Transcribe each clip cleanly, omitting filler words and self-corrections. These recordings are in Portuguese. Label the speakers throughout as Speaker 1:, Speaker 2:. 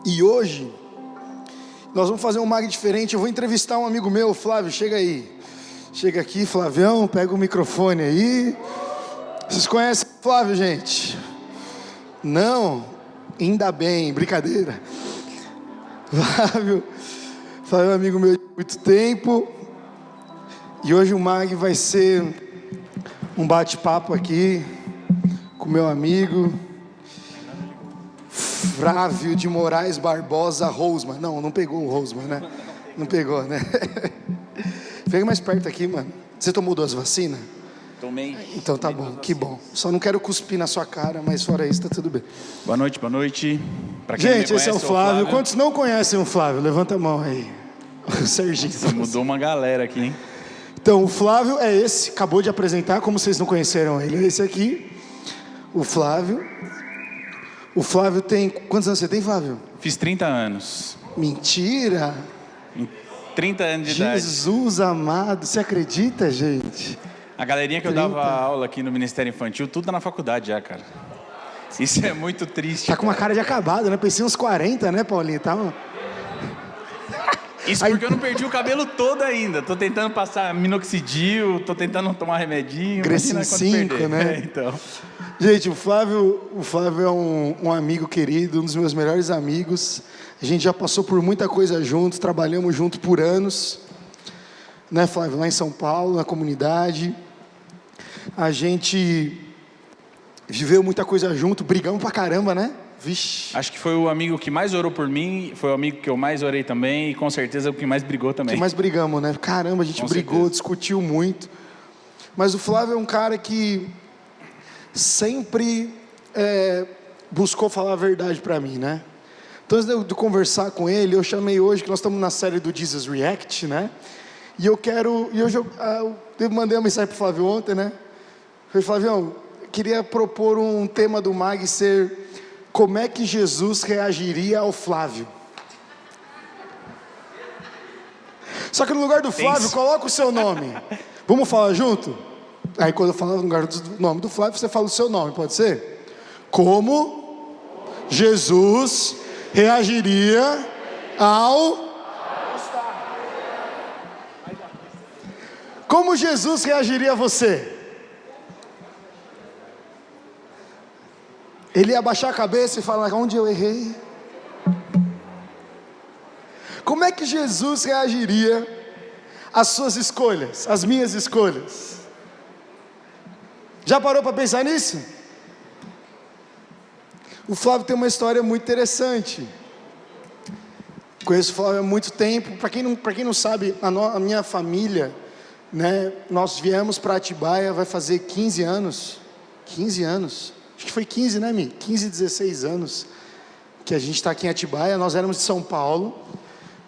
Speaker 1: E hoje, nós vamos fazer um mag diferente. Eu vou entrevistar um amigo meu, Flávio, chega aí. Chega aqui, Flavião, pega o microfone aí. Vocês conhecem o Flávio, gente? Não? Ainda bem, brincadeira. Flávio é um amigo meu de muito tempo. E hoje o mag vai ser um bate-papo aqui com meu amigo Flávio de Moraes Barbosa Rosman. Não pegou o Rosman, né? Não pegou, né? Pega mais perto aqui, mano. Você tomou 2 vacinas?
Speaker 2: Tomei.
Speaker 1: Então tá bom, que bom. Só não quero cuspir na sua cara, mas fora isso tá tudo bem.
Speaker 2: Boa noite, boa noite. Pra quem
Speaker 1: Gente, esse é o Flávio.
Speaker 2: Flávio.
Speaker 1: Quantos não conhecem o Flávio? Levanta a mão aí. O Serginho.
Speaker 2: Você mudou uma galera aqui, hein?
Speaker 1: Então, o Flávio é esse, acabou de apresentar, como vocês não conheceram ele, é esse aqui, o Flávio. O Flávio tem... Quantos anos você tem, Flávio?
Speaker 2: Fiz 30 anos.
Speaker 1: Mentira!
Speaker 2: 30 anos de idade.
Speaker 1: Jesus amado, você acredita, gente?
Speaker 2: A galerinha que
Speaker 1: 30.
Speaker 2: eu dava aula aqui no Ministério Infantil, tudo tá na faculdade já, cara. Isso é muito triste.
Speaker 1: Tá com uma cara de acabado, né? Pensei uns 40, né, Paulinho? Tá...
Speaker 2: Isso porque eu não perdi o cabelo todo ainda. Tô tentando passar minoxidil, tô tentando tomar remedinho.
Speaker 1: Cresci em 5, né?
Speaker 2: Então.
Speaker 1: Gente, o Flávio é um amigo querido, um dos meus melhores amigos. A gente já passou por muita coisa juntos, trabalhamos juntos por anos. Né, Flávio? Lá em São Paulo, na comunidade. A gente viveu muita coisa junto, brigamos pra caramba, né? Vixe.
Speaker 2: Acho que foi o amigo que mais orou por mim, foi o amigo que eu mais orei também e com certeza o que mais brigou também.
Speaker 1: Que mais brigamos, né? Caramba, a gente
Speaker 2: com
Speaker 1: brigou,
Speaker 2: certeza.
Speaker 1: discutiu muito. Mas o Flávio é um cara que sempre buscou falar a verdade pra mim, né? Então, antes de conversar com ele, eu chamei hoje, que nós estamos na série do Jesus React, né? E eu quero... eu mandei uma mensagem pro Flávio ontem, né? Falei, Flavião, queria propor um tema do MAG ser... Como é que Jesus reagiria ao Flávio? Só que no lugar do Flávio, coloca o seu nome. Vamos falar junto? Aí quando eu falar no lugar do nome do Flávio, você fala o seu nome, pode ser? Como Jesus reagiria ao... Como Jesus reagiria a você? Ele ia abaixar a cabeça e falar, onde eu errei? Como é que Jesus reagiria às suas escolhas, às minhas escolhas? Já parou para pensar nisso? O Flávio tem uma história muito interessante. Conheço o Flávio há muito tempo. Para quem não sabe, a minha família, né, nós viemos para Atibaia, vai fazer 15 anos. 15 anos. Acho que foi 15, né, Mi? 15, 16 anos que a gente está aqui em Atibaia. Nós éramos de São Paulo.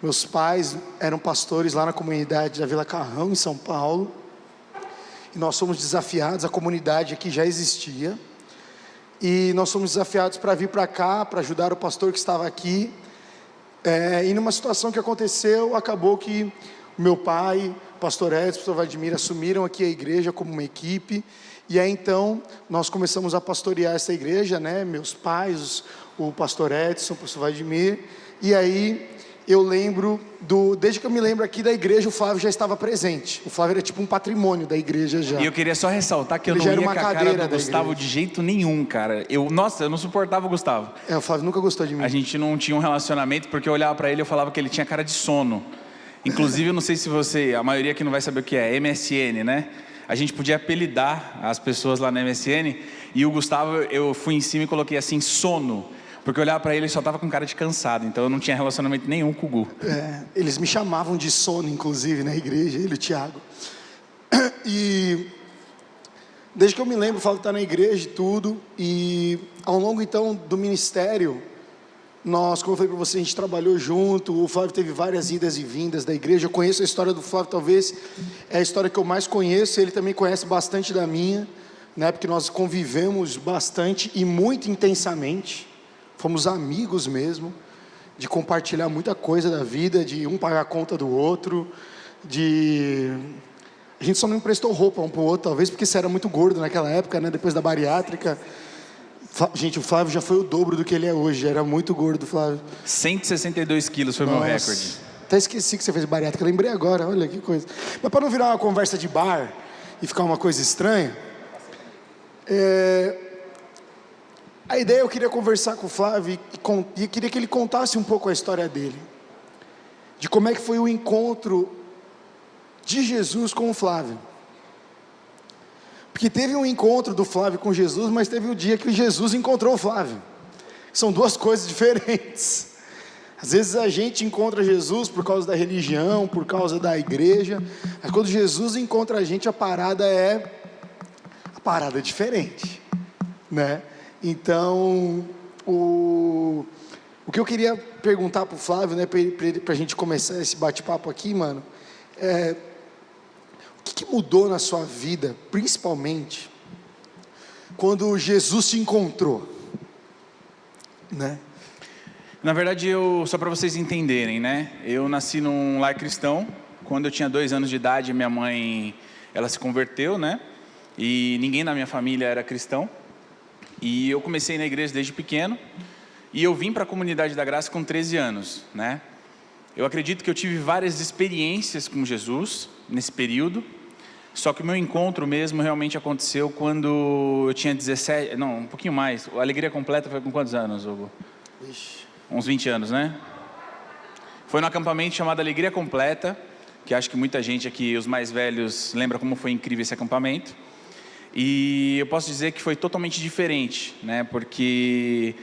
Speaker 1: Meus pais eram pastores lá na comunidade da Vila Carrão, em São Paulo. E nós fomos desafiados, a comunidade aqui já existia. E nós fomos desafiados para vir para cá, para ajudar o pastor que estava aqui. E numa situação que aconteceu, acabou que o meu pai, o pastor Edson, o pastor Vladimir, assumiram aqui a igreja como uma equipe. E aí então, nós começamos a pastorear essa igreja, né? Meus pais, o pastor Edson, o pastor Vladimir. E aí, eu lembro, desde que eu me lembro aqui da igreja, o Flávio já estava presente. O Flávio era tipo um patrimônio da igreja já.
Speaker 2: E eu queria só ressaltar que eu
Speaker 1: Ele
Speaker 2: não
Speaker 1: já era
Speaker 2: ia
Speaker 1: uma
Speaker 2: com a cara
Speaker 1: cadeira
Speaker 2: do
Speaker 1: da
Speaker 2: Gustavo
Speaker 1: igreja.
Speaker 2: de jeito nenhum, cara. Nossa, eu não suportava o Gustavo.
Speaker 1: O Flávio nunca gostou de mim.
Speaker 2: A gente não tinha um relacionamento porque eu olhava pra ele e eu falava que ele tinha cara de sono. Inclusive, eu não sei se a maioria aqui não vai saber o que é, MSN, né? A gente podia apelidar as pessoas lá na MSN, e o Gustavo, eu fui em cima e coloquei assim, sono, porque eu olhava pra ele e só tava com cara de cansado, então eu não tinha relacionamento nenhum com o Gu.
Speaker 1: Eles me chamavam de sono, inclusive, na igreja, ele e o Thiago. E desde que eu me lembro, o Flávio está na igreja e tudo, e ao longo então do ministério, nós, como eu falei para você, a gente trabalhou junto. O Flávio teve várias idas e vindas da igreja. Eu conheço a história do Flávio, talvez é a história que eu mais conheço. Ele também conhece bastante da minha, né? Porque nós convivemos bastante e muito intensamente. Fomos amigos mesmo, de compartilhar muita coisa da vida, de um pagar a conta do outro, a gente só não emprestou roupa um para o outro, talvez porque você era muito gordo naquela época, né? Depois da bariátrica. Gente, o Flávio já foi o dobro do que ele é hoje. Era muito gordo, Flávio.
Speaker 2: 162 quilos foi meu recorde.
Speaker 1: Até esqueci que você fez bariátrica. Lembrei agora, olha que coisa. Mas para não virar uma conversa de bar e ficar uma coisa estranha, a ideia eu queria conversar com o Flávio e queria que ele contasse um pouco a história dele. De como é que foi o encontro de Jesus com o Flávio. Porque teve um encontro do Flávio com Jesus, mas teve o dia que Jesus encontrou o Flávio. São duas coisas diferentes. Às vezes a gente encontra Jesus por causa da religião, por causa da igreja, mas quando Jesus encontra a gente, a parada é diferente, né? Então, o que eu queria perguntar para o Flávio, né, para a gente começar esse bate-papo aqui, mano, o que mudou na sua vida, principalmente, quando Jesus te encontrou, né?
Speaker 2: Na verdade, só para vocês entenderem, né? Eu nasci num lar cristão. Quando eu tinha 2 anos de idade, minha mãe, ela se converteu, né? E ninguém na minha família era cristão. E eu comecei na igreja desde pequeno. E eu vim para a Comunidade da Graça com 13 anos, né? Eu acredito que eu tive várias experiências com Jesus nesse período. Só que o meu encontro mesmo realmente aconteceu quando eu tinha 17... Não, um pouquinho mais. A Alegria Completa foi com quantos anos, Hugo?
Speaker 1: Ixi.
Speaker 2: Uns 20 anos, né? Foi num acampamento chamado Alegria Completa, que acho que muita gente aqui, os mais velhos, lembra como foi incrível esse acampamento. E eu posso dizer que foi totalmente diferente, né? Porque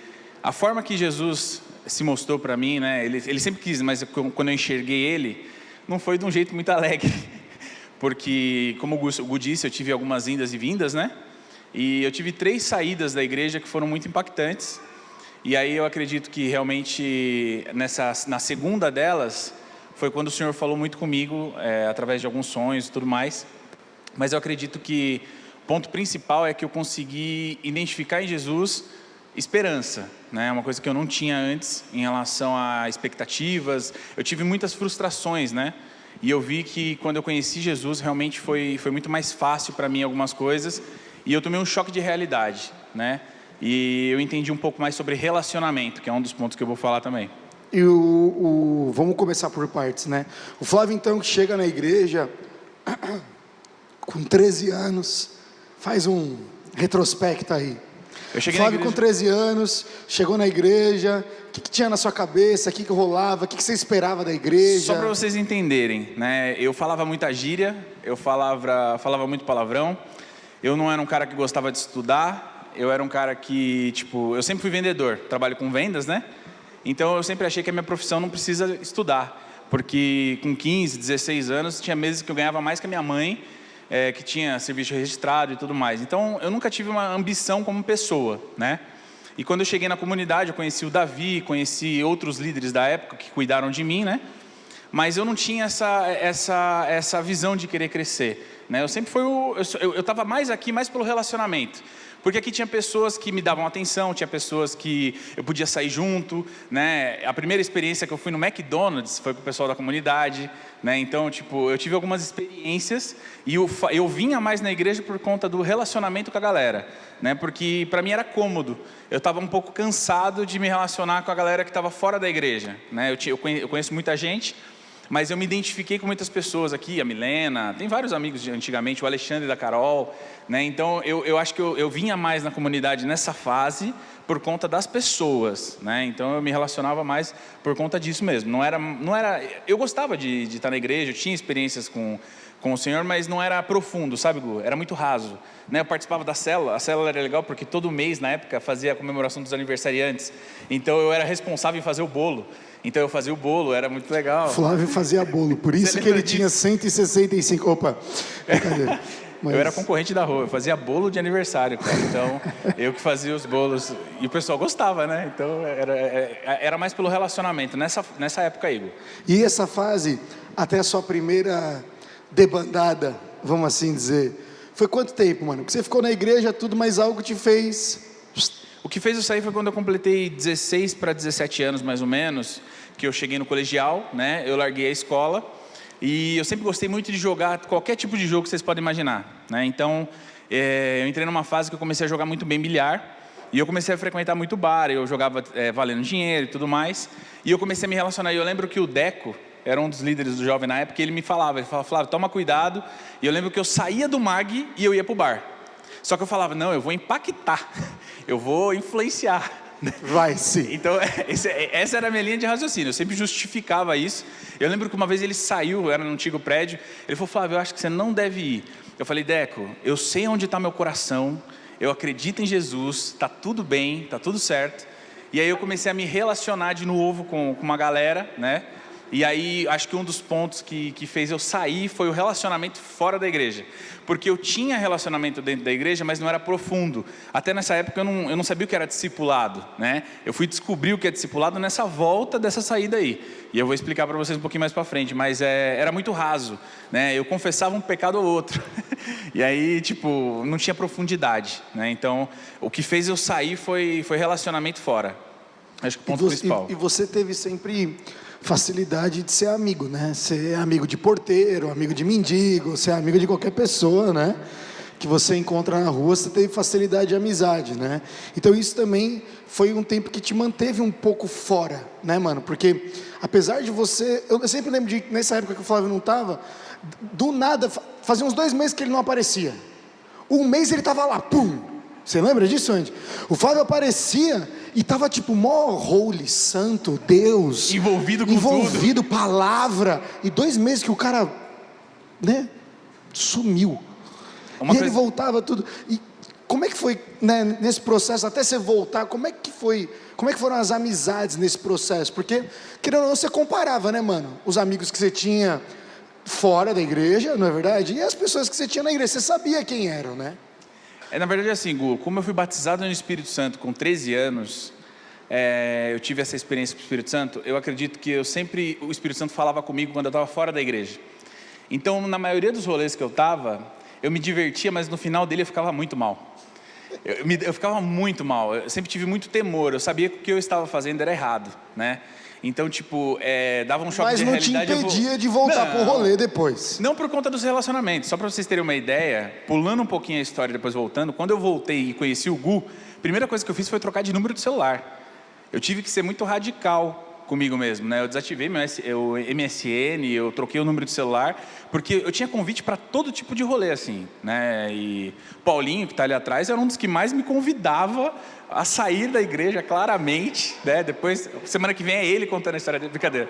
Speaker 2: a forma que Jesus se mostrou para mim, né? Ele sempre quis, mas quando eu enxerguei ele, não foi de um jeito muito alegre. Porque, como o Gu disse, eu tive algumas indas e vindas, né? E eu tive 3 saídas da igreja que foram muito impactantes. E aí eu acredito que realmente na segunda delas foi quando o Senhor falou muito comigo, através de alguns sonhos e tudo mais. Mas eu acredito que o ponto principal é que eu consegui identificar em Jesus esperança, né? Uma coisa que eu não tinha antes em relação a expectativas. Eu tive muitas frustrações, né? E eu vi que quando eu conheci Jesus realmente foi muito mais fácil para mim algumas coisas. E eu tomei um choque de realidade, né? E eu entendi um pouco mais sobre relacionamento, que é um dos pontos que eu vou falar também.
Speaker 1: E vamos começar por partes, né? O Flávio, então, que chega na igreja com 13 anos, faz um retrospecto aí.
Speaker 2: Eu cheguei
Speaker 1: Flávio
Speaker 2: na igreja...
Speaker 1: com 13 anos, chegou na igreja, o que tinha na sua cabeça, o que rolava, o que você esperava da igreja?
Speaker 2: Só para vocês entenderem, né? Eu falava muita gíria, eu falava muito palavrão, eu não era um cara que gostava de estudar. Eu era um cara que, eu sempre fui vendedor, trabalho com vendas, né? Então eu sempre achei que a minha profissão não precisa estudar, porque com 15, 16 anos, tinha meses que eu ganhava mais que a minha mãe, que tinha serviço registrado e tudo mais. Então eu nunca tive uma ambição como pessoa, né? E quando eu cheguei na comunidade, eu conheci o Davi, conheci outros líderes da época que cuidaram de mim, né? Mas eu não tinha essa visão de querer crescer, né? Eu sempre fui eu estava mais aqui, mais pelo relacionamento. Porque aqui tinha pessoas que me davam atenção, tinha pessoas que eu podia sair junto, né? A primeira experiência que eu fui no McDonald's foi com o pessoal da comunidade, né? Então, eu tive algumas experiências e eu vinha mais na igreja por conta do relacionamento com a galera, né? Porque para mim era cômodo. Eu estava um pouco cansado de me relacionar com a galera que estava fora da igreja, né? Eu conheço muita gente, mas eu me identifiquei com muitas pessoas aqui, a Milena, tem vários amigos de antigamente, o Alexandre da Carol, né? Então eu acho que eu vinha mais na comunidade nessa fase por conta das pessoas, né? Então eu me relacionava mais por conta disso mesmo. Não era eu gostava de estar na igreja, eu tinha experiências com o Senhor, mas não era profundo, sabe, Gu? Era muito raso, né? Eu participava da célula, a célula era legal porque todo mês na época fazia a comemoração dos aniversariantes, então eu era responsável em fazer o bolo. Então eu fazia o bolo, era muito legal.
Speaker 1: Flávio fazia bolo, por isso que ele tinha 165... Opa, brincadeira.
Speaker 2: Mas... Eu era concorrente da rua, eu fazia bolo de aniversário, cara. Então eu que fazia os bolos. E o pessoal gostava, né? Então era mais pelo relacionamento, nessa época aí.
Speaker 1: E essa fase, até a sua primeira debandada, vamos assim dizer, foi quanto tempo, mano? Porque você ficou na igreja, tudo, mas algo te fez...
Speaker 2: O que fez eu sair foi quando eu completei 16 para 17 anos, mais ou menos, que eu cheguei no colegial, né? Eu larguei a escola e eu sempre gostei muito de jogar qualquer tipo de jogo que vocês podem imaginar, né? Então, eu entrei numa fase que eu comecei a jogar muito bem bilhar E eu comecei a frequentar muito bar, eu jogava valendo dinheiro e tudo mais. E eu comecei a me relacionar. E eu lembro que o Deco era um dos líderes do jovem na época, e ele falava, Flávio, toma cuidado. E eu lembro que eu saía do MAG e eu ia pro bar. Só que eu falava, não, eu vou impactar, eu vou influenciar.
Speaker 1: Vai sim.
Speaker 2: Então, essa era a minha linha de raciocínio, eu sempre justificava isso. Eu lembro que uma vez ele saiu, era no antigo prédio, ele falou, Flávio, eu acho que você não deve ir. Eu falei, Deco, eu sei onde está meu coração, eu acredito em Jesus, está tudo bem, está tudo certo. E aí eu comecei a me relacionar de novo com uma galera, né? E aí, acho que um dos pontos que fez eu sair foi o relacionamento fora da igreja. Porque eu tinha relacionamento dentro da igreja, mas não era profundo. Até nessa época eu não sabia o que era discipulado, né? Eu fui descobrir o que é discipulado nessa volta dessa saída aí. E eu vou explicar para vocês um pouquinho mais para frente, mas era muito raso, né? Eu confessava um pecado ou outro. E aí, tipo, não tinha profundidade, né? Então, o que fez eu sair foi relacionamento fora. Acho que o ponto principal.
Speaker 1: E você teve sempre facilidade de ser amigo, né? Ser amigo de porteiro, amigo de mendigo, ser amigo de qualquer pessoa, né? Que você encontra na rua, você teve facilidade de amizade, né? Então isso também foi um tempo que te manteve um pouco fora, né, mano? Porque apesar de você... Eu sempre lembro de, nessa época que o Flávio não estava, do nada, fazia uns 2 meses que ele não aparecia. Um mês ele estava lá, pum! Você lembra disso, Andy? O Flávio aparecia e estava tipo, mó holy, santo, Deus.
Speaker 2: Envolvido com tudo.
Speaker 1: Palavra. E 2 meses que o cara, né, sumiu. Ele voltava tudo. E como é que foi, né, nesse processo, até você voltar, como é que foram as amizades nesse processo? Porque, querendo ou não, você comparava, né, mano? Os amigos que você tinha fora da igreja, não é verdade? E as pessoas que você tinha na igreja, você sabia quem eram, né?
Speaker 2: Na verdade, assim, Gu, como eu fui batizado no Espírito Santo com 13 anos, eu tive essa experiência com o Espírito Santo, eu acredito que o Espírito Santo falava comigo quando eu estava fora da igreja. Então, na maioria dos rolês que eu estava, eu me divertia, mas no final dele eu ficava muito mal. Eu ficava muito mal, eu sempre tive muito temor, eu sabia que o que eu estava fazendo era errado, né? Então, tipo, dava um choque de realidade.
Speaker 1: Mas não te impedia de voltar pro rolê depois.
Speaker 2: Não por conta dos relacionamentos. Só para vocês terem uma ideia, pulando um pouquinho a história e depois voltando, quando eu voltei e conheci o Gu, a primeira coisa que eu fiz foi trocar de número de celular. Eu tive que ser muito radical comigo mesmo, né? Eu desativei meu MSN, eu troquei o número de celular, porque eu tinha convite para todo tipo de rolê, assim, né? E Paulinho, que está ali atrás, era um dos que mais me convidava a sair da igreja, claramente, né? Depois, semana que vem é ele contando a história dele, brincadeira.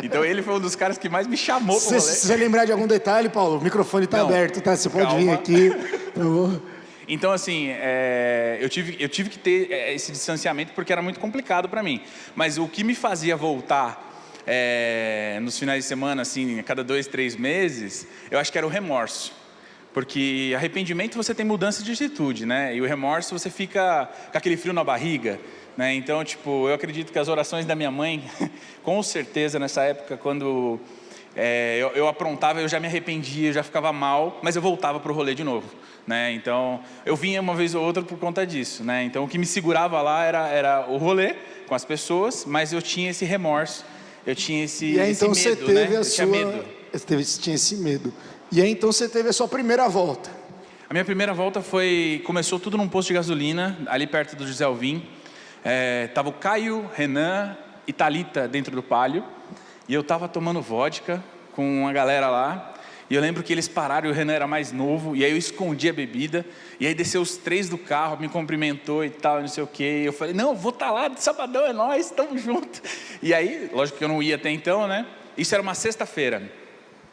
Speaker 2: Então ele foi um dos caras que mais me chamou para o rolê.
Speaker 1: Se você lembrar de algum detalhe, Paulo, o microfone está aberto, tá? Você pode vir aqui.
Speaker 2: Então, assim, eu tive que ter esse distanciamento porque era muito complicado para mim. Mas o que me fazia voltar nos finais de semana, assim, a cada 2, 3 meses, eu acho que era o remorso. Porque arrependimento você tem mudança de atitude, né? E o remorso você fica com aquele frio na barriga, né? Então, tipo, eu acredito que as orações da minha mãe, com certeza nessa época, quando eu aprontava, eu já me arrependia, eu já ficava mal, mas eu voltava para o rolê de novo, né? Então, eu vinha uma vez ou outra por conta disso, né? Então, o que me segurava lá era o rolê com as pessoas, mas eu tinha esse remorso, eu tinha esse medo,
Speaker 1: então você teve, né?
Speaker 2: Você
Speaker 1: tinha esse medo. E aí então você teve a sua primeira volta.
Speaker 2: A minha primeira volta começou tudo num posto de gasolina, ali perto do José Alvim. Tava o Caio, Renan e Thalita dentro do Palio. E eu tava tomando vodka com uma galera lá. E eu lembro que eles pararam e o Renan era mais novo. E aí eu escondi a bebida. E aí desceu os 3 do carro, me cumprimentou e tal, não sei o quê. E eu falei, não, vou estar lá, sabadão é nóis, tamo junto. E aí, lógico que eu não ia até então, né? Isso era uma sexta-feira.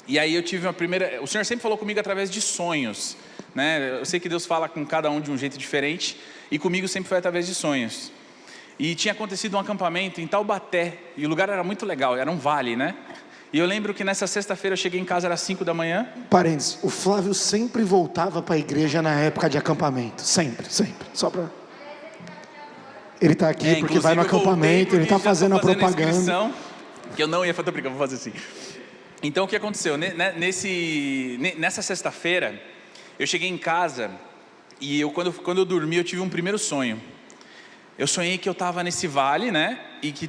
Speaker 2: E aí eu tive uma primeira... O Senhor sempre falou comigo através de sonhos, né? Eu sei que Deus fala com cada um de um jeito diferente. E comigo sempre foi através de sonhos. E tinha acontecido um acampamento em Taubaté. E o lugar era muito legal, era um vale, né? E eu lembro que nessa sexta-feira eu cheguei em casa, era 5 da manhã.
Speaker 1: Parênteses, o Flávio sempre voltava para a igreja na época de acampamento. Sempre. Só para... Ele está aqui porque vai no acampamento, ele está fazendo a propaganda.
Speaker 2: Que eu não ia fazer, vou fazer assim. Então, o que aconteceu? Nessa sexta-feira, eu cheguei em casa e quando eu dormi, eu tive um primeiro sonho. Eu sonhei que eu estava nesse vale, né? E que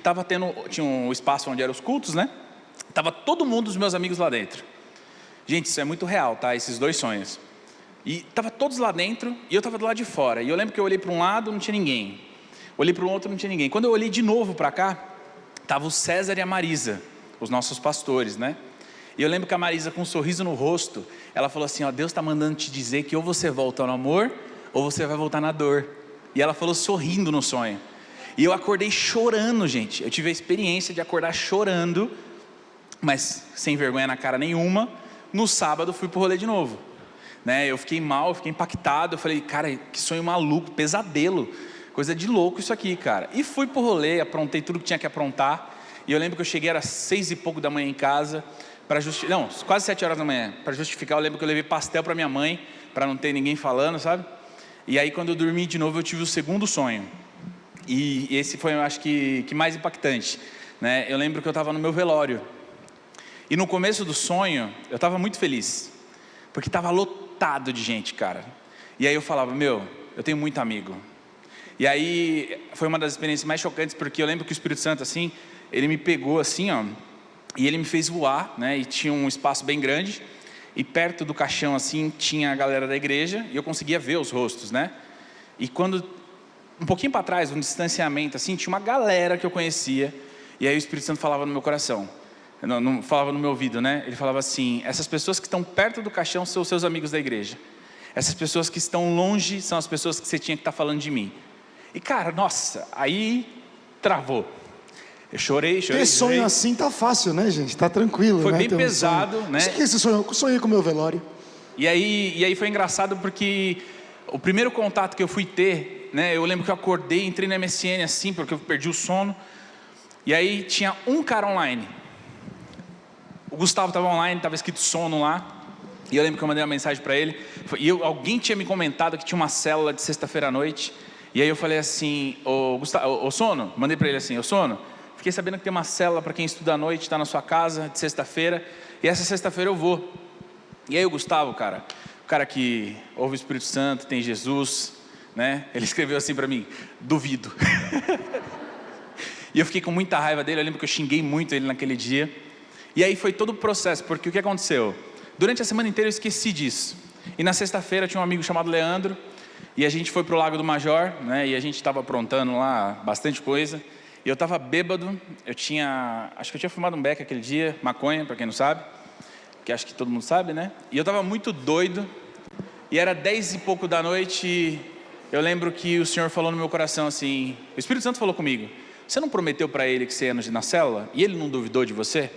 Speaker 2: tinha um espaço onde eram os cultos, né? Tava todo mundo dos meus amigos lá dentro. Gente, isso é muito real, tá? Esses 2 sonhos. E tava todos lá dentro e eu tava do lado de fora. E eu lembro que eu olhei para um lado, não tinha ninguém. Olhei para o outro, não tinha ninguém. Quando eu olhei de novo para cá, tava o César e a Marisa, os nossos pastores, né? E eu lembro que a Marisa, com um sorriso no rosto, ela falou assim, ó, Deus está mandando te dizer que ou você volta no amor, ou você vai voltar na dor. E ela falou sorrindo no sonho. E eu acordei chorando, gente. Eu tive a experiência de acordar chorando, mas sem vergonha na cara nenhuma. No sábado fui pro rolê de novo, né? Eu fiquei mal, eu fiquei impactado. Eu falei, cara, que sonho maluco, pesadelo, coisa de louco isso aqui, cara. E fui pro rolê, aprontei tudo que tinha que aprontar. E eu lembro que eu cheguei, era 6 e pouco da manhã em casa, não, quase 7 horas da manhã. Para justificar, eu lembro que eu levei pastel para minha mãe, para não ter ninguém falando, sabe? E aí quando eu dormi de novo, eu tive o segundo sonho. E esse foi, eu acho que mais impactante, né? Eu lembro que eu estava no meu velório. E no começo do sonho, eu estava muito feliz, porque estava lotado de gente, cara. E aí eu falava, eu tenho muito amigo. E aí foi uma das experiências mais chocantes, porque eu lembro que o Espírito Santo, assim, ele me pegou assim, ó, e ele me fez voar, né? E tinha um espaço bem grande, e perto do caixão, assim, tinha a galera da igreja, e eu conseguia ver os rostos, né? E quando, um pouquinho para trás, um distanciamento, assim, tinha uma galera que eu conhecia, e aí o Espírito Santo falava no meu coração, não falava no meu ouvido, né? Ele falava assim, essas pessoas que estão perto do caixão são os seus amigos da igreja. Essas pessoas que estão longe são as pessoas que você tinha que estar falando de mim. E cara, nossa, aí travou. Eu chorei.
Speaker 1: Ter sonho assim tá fácil, né, gente? Tá tranquilo,
Speaker 2: foi
Speaker 1: né?
Speaker 2: Bem pesado, né?
Speaker 1: Isso que esse sonho com o meu velório.
Speaker 2: E aí foi engraçado porque o primeiro contato que eu fui ter, né? Eu lembro que eu acordei, entrei no MSN assim, porque eu perdi o sono. E aí tinha um cara online. O Gustavo estava online, estava escrito sono lá. E eu lembro que eu mandei uma mensagem para ele. E alguém tinha me comentado que tinha uma célula de sexta-feira à noite. E aí eu falei assim, ô Sono, mandei para ele assim, ô Sono, fiquei sabendo que tem uma célula para quem estuda à noite, está na sua casa, de sexta-feira, e essa sexta-feira eu vou. E aí o Gustavo, o cara que ouve o Espírito Santo, tem Jesus, né? Ele escreveu assim para mim, duvido. E eu fiquei com muita raiva dele, eu lembro que eu xinguei muito ele naquele dia. E aí foi todo o processo, porque o que aconteceu? Durante a semana inteira eu esqueci disso. E na sexta-feira tinha um amigo chamado Leandro, e a gente foi para o Lago do Major, né? E a gente estava aprontando lá bastante coisa. E eu estava bêbado, acho que eu tinha fumado um beck aquele dia, maconha, para quem não sabe, que acho que todo mundo sabe, né? E eu estava muito doido, e era 10 e pouco da noite, eu lembro que o Senhor falou no meu coração assim, o Espírito Santo falou comigo, você não prometeu para ele que você ia na célula? E ele não duvidou de você?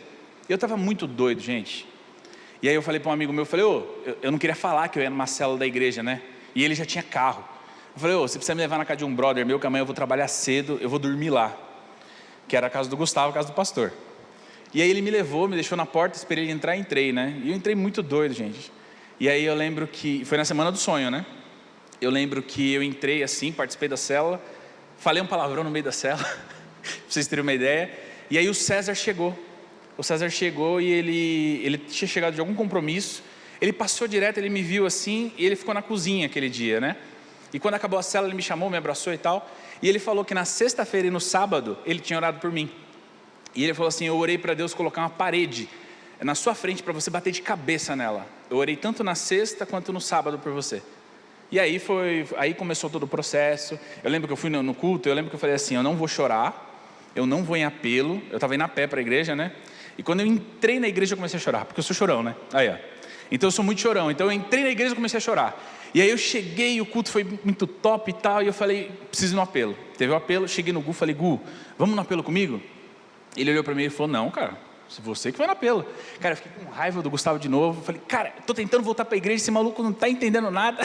Speaker 2: E eu estava muito doido, gente. E aí eu falei para um amigo meu, eu falei, eu não queria falar que eu ia numa célula da igreja, né? E ele já tinha carro. Eu falei, você precisa me levar na casa de um brother meu, que amanhã eu vou trabalhar cedo, eu vou dormir lá. Que era a casa do Gustavo, a casa do pastor. E aí ele me levou, me deixou na porta, esperei ele entrar, entrei, né? E eu entrei muito doido, gente. E aí eu lembro que, foi na semana do sonho, né? Eu lembro que eu entrei assim, participei da célula, falei um palavrão no meio da célula, pra vocês terem uma ideia. E aí o César chegou. O César chegou e ele tinha chegado de algum compromisso. Ele passou direto, ele me viu assim, e ele ficou na cozinha aquele dia, né? E quando acabou a célula, ele me chamou, me abraçou e tal. E ele falou que na sexta-feira e no sábado, ele tinha orado por mim. E ele falou assim, eu orei para Deus colocar uma parede na sua frente para você bater de cabeça nela. Eu orei tanto na sexta quanto no sábado por você. E aí começou todo o processo. Eu lembro que eu fui no culto, eu lembro que eu falei assim, eu não vou chorar, eu não vou em apelo. Eu estava indo a pé para a igreja, né? E quando eu entrei na igreja, eu comecei a chorar, porque eu sou chorão, né? Aí, ó. Então eu sou muito chorão. Então eu entrei na igreja e comecei a chorar. E aí eu cheguei, o culto foi muito top e tal, e eu falei, preciso ir no apelo. Teve o apelo, cheguei no Gu, falei, Gu, vamos no apelo comigo? Ele olhou para mim e falou, não, cara, você que vai no apelo. Cara, eu fiquei com raiva do Gustavo de novo, falei, cara, tô tentando voltar para a igreja, esse maluco não tá entendendo nada.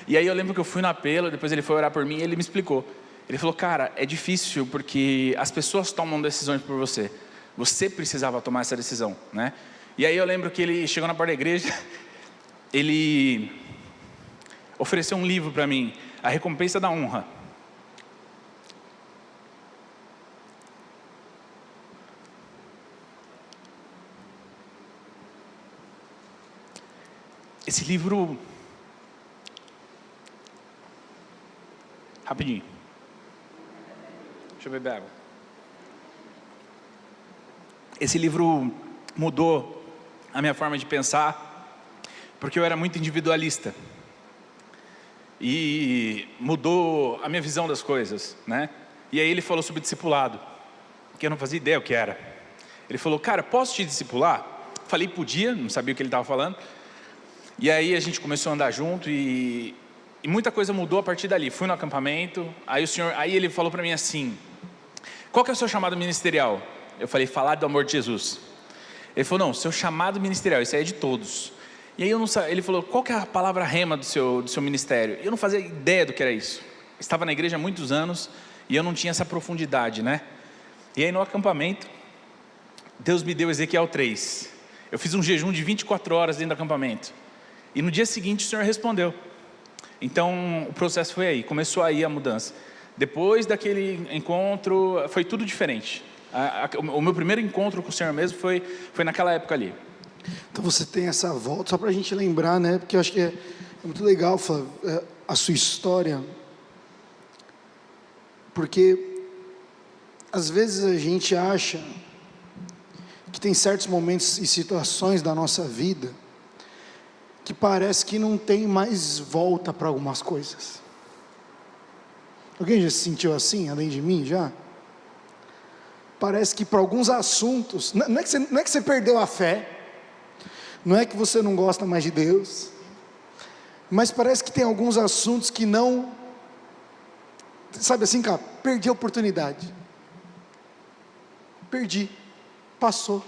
Speaker 2: E aí eu lembro que eu fui no apelo, depois ele foi orar por mim e ele me explicou. Ele falou, cara, é difícil porque as pessoas tomam decisões por você. Você precisava tomar essa decisão, né? E aí eu lembro que ele chegou na porta da igreja, ele ofereceu um livro para mim, A Recompensa da Honra. Esse livro... Rapidinho. Deixa eu beber água. Esse livro mudou a minha forma de pensar, porque eu era muito individualista. e mudou a minha visão das coisas, né? E aí ele falou sobre discipulado, que eu não fazia ideia o que era. Ele falou, cara, posso te discipular? Falei, podia, não sabia o que ele estava falando. E aí a gente começou a andar junto e muita coisa mudou a partir dali. Fui no acampamento, aí ele falou para mim assim, qual que é o seu chamado ministerial? Eu falei, falar do amor de Jesus. Ele falou, não, seu chamado ministerial, isso aí é de todos. E aí ele falou, qual que é a palavra rema do seu ministério? Eu não fazia ideia do que era isso. Estava na igreja há muitos anos e eu não tinha essa profundidade, né? E aí no acampamento, Deus me deu Ezequiel 3. Eu fiz um jejum de 24 horas dentro do acampamento. E no dia seguinte o Senhor respondeu. Então o processo foi aí, começou aí a mudança. Depois daquele encontro, foi tudo diferente. O meu primeiro encontro com o Senhor mesmo foi naquela época ali.
Speaker 1: Então você tem essa volta, só para a gente lembrar, né? Porque eu acho que é muito legal, Flávio, a sua história. Porque às vezes a gente acha que tem certos momentos e situações da nossa vida que parece que não tem mais volta para algumas coisas. Alguém já se sentiu assim, além de mim, já? Parece que para alguns assuntos, não é que você perdeu a fé, não é que você não gosta mais de Deus, mas parece que tem alguns assuntos que não, sabe assim, cara, perdi a oportunidade, perdi, passou.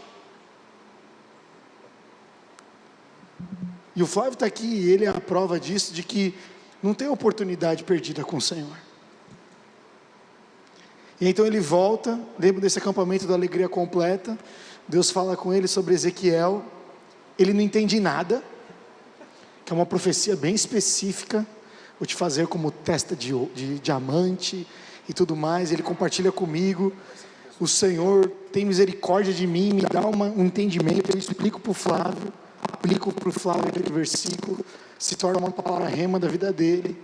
Speaker 1: E o Flávio está aqui e ele é a prova disso, de que não tem oportunidade perdida com o Senhor. E então ele volta, lembra desse acampamento da alegria completa, Deus fala com ele sobre Ezequiel, ele não entende nada, que é uma profecia bem específica, vou te fazer como testa de diamante e tudo mais. Ele compartilha comigo, o Senhor tem misericórdia de mim, me dá um entendimento, eu explico para o Flávio, aplico para o Flávio aquele versículo, se torna uma palavra rema da vida dele.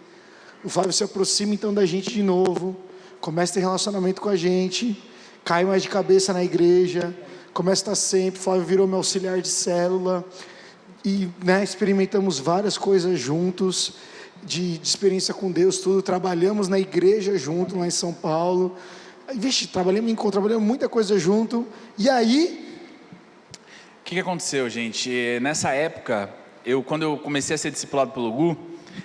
Speaker 1: O Flávio se aproxima então da gente de novo, começa a ter relacionamento com a gente, cai mais de cabeça na igreja, começa a estar sempre. O Flávio virou meu auxiliar de célula e, né, experimentamos várias coisas juntos, de experiência com Deus, tudo. Trabalhamos na igreja junto lá em São Paulo, vixe, trabalhamos muita coisa junto. E aí,
Speaker 2: o que aconteceu, gente? Nessa época, quando eu comecei a ser discipulado pelo Gu,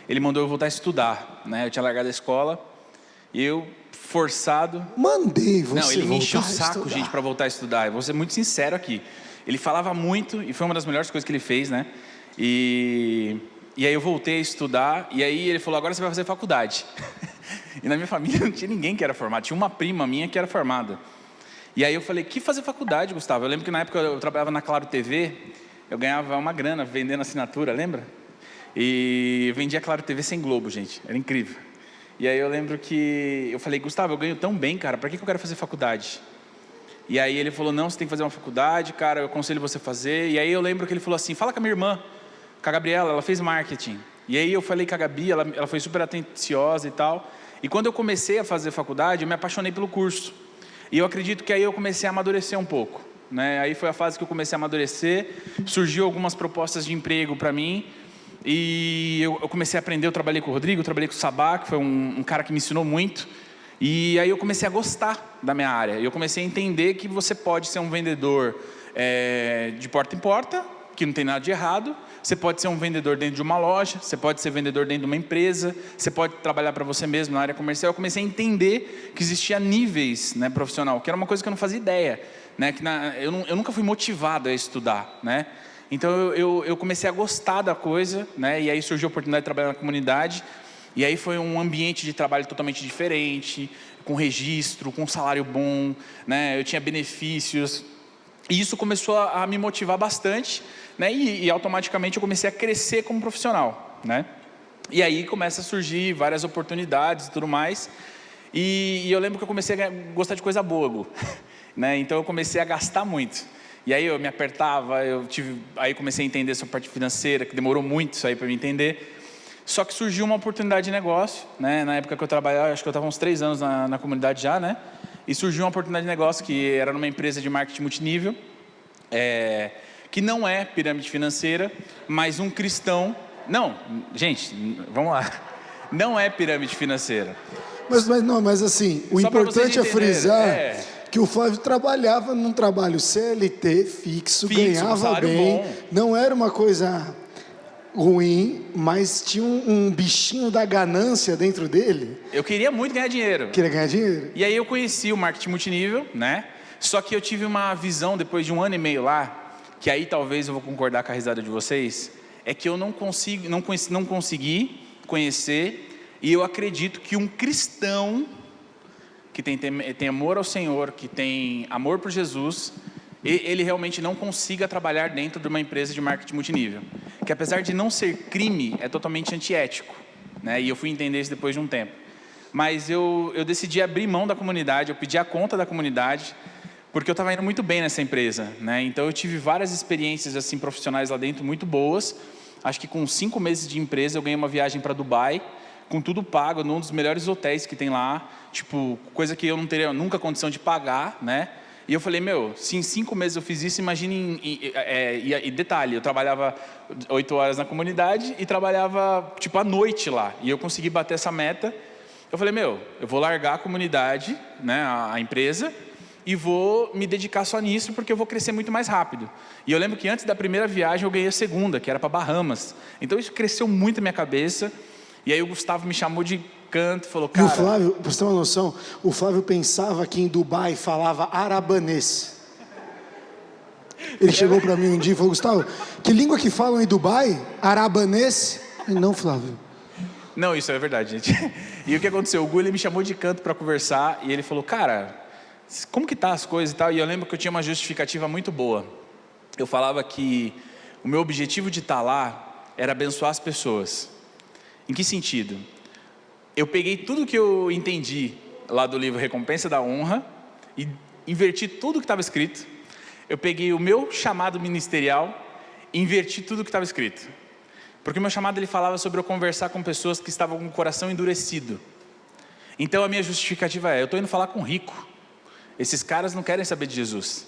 Speaker 2: ele mandou eu voltar a estudar, né? Eu tinha largado a escola e eu, forçado...
Speaker 1: Mandei você
Speaker 2: Não, ele me encheu o
Speaker 1: voltar a
Speaker 2: saco,
Speaker 1: estudar.
Speaker 2: gente, para voltar a estudar. Eu vou ser muito sincero aqui. Ele falava muito e foi uma das melhores coisas que ele fez, né? E aí eu voltei a estudar e aí ele falou, agora você vai fazer faculdade. E na minha família não tinha ninguém que era formado. Tinha uma prima minha que era formada. E aí eu falei, que fazer faculdade, Gustavo? Eu lembro que na época eu trabalhava na Claro TV, eu ganhava uma grana vendendo assinatura, lembra? E eu vendia Claro TV sem Globo, gente. Era incrível. E aí eu lembro que eu falei, Gustavo, eu ganho tão bem, cara, para que eu quero fazer faculdade? E aí ele falou, não, você tem que fazer uma faculdade, cara, eu aconselho você a fazer. E aí eu lembro que ele falou assim, fala com a minha irmã, com a Gabriela, ela fez marketing. E aí eu falei com a Gabi, ela foi super atenciosa e tal. E quando eu comecei a fazer faculdade, eu me apaixonei pelo curso. E eu acredito que aí eu comecei a amadurecer um pouco, né? Aí foi a fase que eu comecei a amadurecer, surgiu algumas propostas de emprego para mim, e eu comecei a aprender. Eu trabalhei com o Rodrigo, eu trabalhei com o Sabá, que foi um cara que me ensinou muito, e aí eu comecei a gostar da minha área, eu comecei a entender que você pode ser um vendedor de porta em porta, que não tem nada de errado. Você pode ser um vendedor dentro de uma loja, você pode ser vendedor dentro de uma empresa, você pode trabalhar para você mesmo na área comercial. Eu comecei a entender que existia níveis, né, profissional, que era uma coisa que eu não fazia ideia, né, que eu nunca fui motivado a estudar, né. Então eu comecei a gostar da coisa, né, e aí surgiu a oportunidade de trabalhar na comunidade, e aí foi um ambiente de trabalho totalmente diferente, com registro, com salário bom, né, eu tinha benefícios. E isso começou a me motivar bastante, né? E automaticamente eu comecei a crescer como profissional, né? E aí começa a surgir várias oportunidades e tudo mais. E eu lembro que eu comecei a gostar de coisa boa, Gu, né? Então eu comecei a gastar muito. E aí eu me apertava, aí comecei a entender essa parte financeira, que demorou muito isso aí para me entender. Só que surgiu uma oportunidade de negócio, né? Na época que eu trabalhava, acho que eu estava uns 3 anos na comunidade já, né? E surgiu uma oportunidade de negócio que era numa empresa de marketing multinível, que não é pirâmide financeira, mas um cristão... Não, gente, vamos lá. Não é pirâmide financeira.
Speaker 1: Mas assim, o
Speaker 2: Só pra
Speaker 1: importante
Speaker 2: vocês
Speaker 1: é frisar
Speaker 2: entenderem,
Speaker 1: que o Flávio trabalhava num trabalho CLT fixo,
Speaker 2: um
Speaker 1: ganhava
Speaker 2: salário
Speaker 1: bem,
Speaker 2: bom.
Speaker 1: não era uma coisa ruim, mas tinha um bichinho da ganância dentro dele.
Speaker 2: Eu queria muito ganhar dinheiro.
Speaker 1: Queria ganhar dinheiro.
Speaker 2: E aí eu conheci o marketing multinível, né? Só que eu tive uma visão depois de 1 ano e meio lá, que aí talvez eu vou concordar com a risada de vocês, é que eu não consegui conhecer, e eu acredito que um cristão que tem amor ao Senhor, que tem amor por Jesus, ele realmente não consiga trabalhar dentro de uma empresa de marketing multinível. Que apesar de não ser crime, é totalmente antiético, né? E eu fui entender isso depois de um tempo. Mas eu decidi abrir mão da comunidade, eu pedi a conta da comunidade, porque eu estava indo muito bem nessa empresa, né? Então eu tive várias experiências assim, profissionais lá dentro, muito boas. Acho que com 5 meses de empresa eu ganhei uma viagem para Dubai, com tudo pago, num dos melhores hotéis que tem lá, tipo, coisa que eu não teria nunca condição de pagar, né? E eu falei, se em 5 meses eu fiz isso, imagine, e detalhe, eu trabalhava 8 horas na comunidade e trabalhava, tipo, à noite lá, e eu consegui bater essa meta. Eu falei, eu vou largar a comunidade, né, a empresa, e vou me dedicar só nisso, porque eu vou crescer muito mais rápido. E eu lembro que antes da primeira viagem eu ganhei a segunda, que era para Bahamas. Então isso cresceu muito a minha cabeça. E aí o Gustavo me chamou de canto, falou, cara...
Speaker 1: E o Flávio, pra você ter uma noção, o Flávio pensava que em Dubai falava arabanês. Ele chegou para mim um dia e falou, Gustavo, que língua que falam em Dubai? Arabanês? Não, Flávio.
Speaker 2: Não, isso é verdade, gente. E o que aconteceu? O Gu, ele me chamou de canto para conversar e ele falou, cara, como que tá as coisas e tal? E eu lembro que eu tinha uma justificativa muito boa. Eu falava que o meu objetivo de estar lá era abençoar as pessoas. Em que sentido? Eu peguei tudo que eu entendi lá do livro Recompensa da Honra e inverti tudo que estava escrito. Eu peguei o meu chamado ministerial e inverti tudo que estava escrito. Porque o meu chamado ele falava sobre eu conversar com pessoas que estavam com o coração endurecido. Então a minha justificativa é, eu estou indo falar com rico. Esses caras não querem saber de Jesus.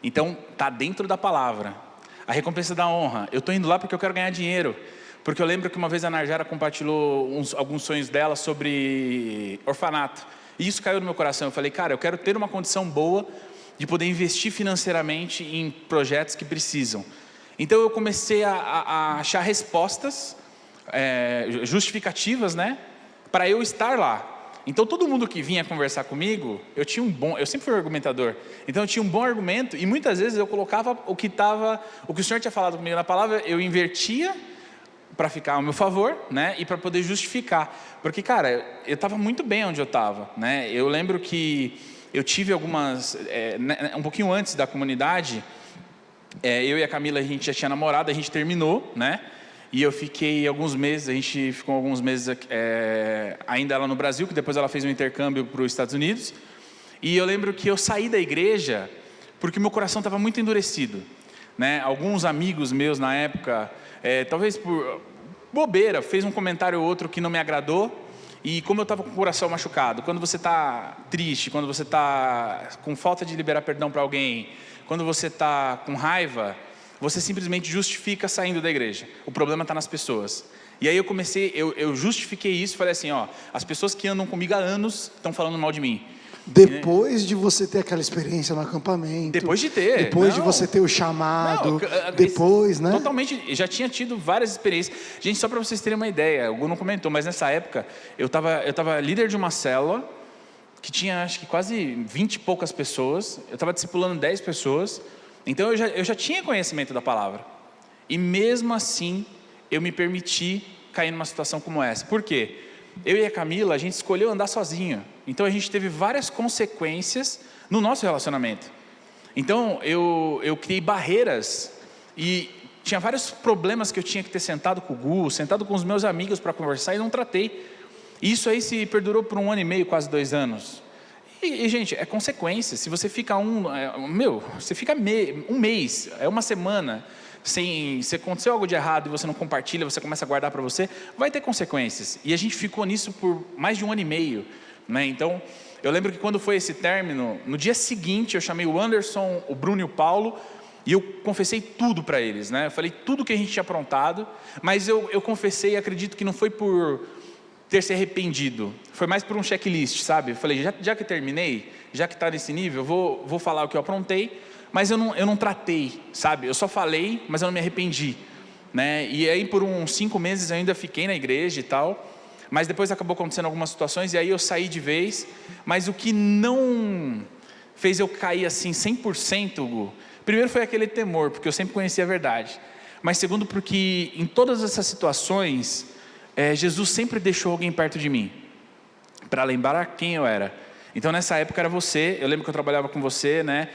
Speaker 2: Então está dentro da palavra. A recompensa da honra, eu estou indo lá porque eu quero ganhar dinheiro. Porque eu lembro que uma vez a Narjara compartilhou alguns sonhos dela sobre orfanato. E isso caiu no meu coração. Eu falei, cara, eu quero ter uma condição boa de poder investir financeiramente em projetos que precisam. Então eu comecei a achar respostas, justificativas, né? Para eu estar lá. Então todo mundo que vinha conversar comigo, eu sempre fui argumentador. Então eu tinha um bom argumento e muitas vezes eu colocava o que o Senhor tinha falado comigo na palavra, eu invertia para ficar ao meu favor, né, e para poder justificar, porque cara, eu estava muito bem onde eu estava, né, eu lembro que eu tive algumas, um pouquinho antes da comunidade, eu e a Camila, a gente já tinha namorado, a gente terminou, né, e eu fiquei alguns meses, a gente ficou alguns meses ainda lá no Brasil, que depois ela fez um intercâmbio para os Estados Unidos, e eu lembro que eu saí da igreja, porque meu coração estava muito endurecido, né, alguns amigos meus na época, talvez por bobeira, fez um comentário ou outro que não me agradou, e como eu estava com o coração machucado, quando você está triste, quando você está com falta de liberar perdão para alguém, quando você está com raiva, você simplesmente justifica saindo da igreja. O problema está nas pessoas. E aí eu justifiquei isso, falei assim, as pessoas que andam comigo há anos estão falando mal de mim.
Speaker 1: Depois de você ter aquela experiência no acampamento.
Speaker 2: Depois de ter.
Speaker 1: Depois de você ter o chamado. Depois, né?
Speaker 2: Totalmente. Já tinha tido várias experiências. Gente, só para vocês terem uma ideia, o Gu não comentou, mas nessa época eu tava líder de uma célula que tinha acho que quase 20 e poucas pessoas. Eu estava discipulando 10 pessoas. Então eu já tinha conhecimento da palavra. E mesmo assim eu me permiti cair numa situação como essa. Por quê? Eu e a Camila, a gente escolheu andar sozinho. Então a gente teve várias consequências no nosso relacionamento. Então eu criei barreiras e tinha vários problemas que eu tinha que ter sentado com o Gu, sentado com os meus amigos para conversar e não tratei. E isso aí se perdurou por 1 ano e meio, quase 2 anos. E gente, é consequência. Se você fica você fica um mês, uma semana, se aconteceu algo de errado e você não compartilha, você começa a guardar para você, vai ter consequências. E a gente ficou nisso por mais de 1 ano e meio, né? Então, eu lembro que quando foi esse término, no dia seguinte eu chamei o Anderson, o Bruno e o Paulo, e eu confessei tudo para eles, né? Eu falei tudo que a gente tinha aprontado, mas eu confessei e acredito que não foi por ter se arrependido. Foi mais por um checklist, sabe? Eu falei, já que terminei, já que está nesse nível, eu vou falar o que eu aprontei, mas eu não tratei, sabe? Eu só falei, mas eu não me arrependi, né? E aí por uns 5 meses eu ainda fiquei na igreja e tal, mas depois acabou acontecendo algumas situações e aí eu saí de vez. Mas o que não fez eu cair assim 100%, Hugo, primeiro foi aquele temor, porque eu sempre conhecia a verdade, mas segundo porque em todas essas situações, Jesus sempre deixou alguém perto de mim, para lembrar quem eu era. Então nessa época era você, eu lembro que eu trabalhava com você, né?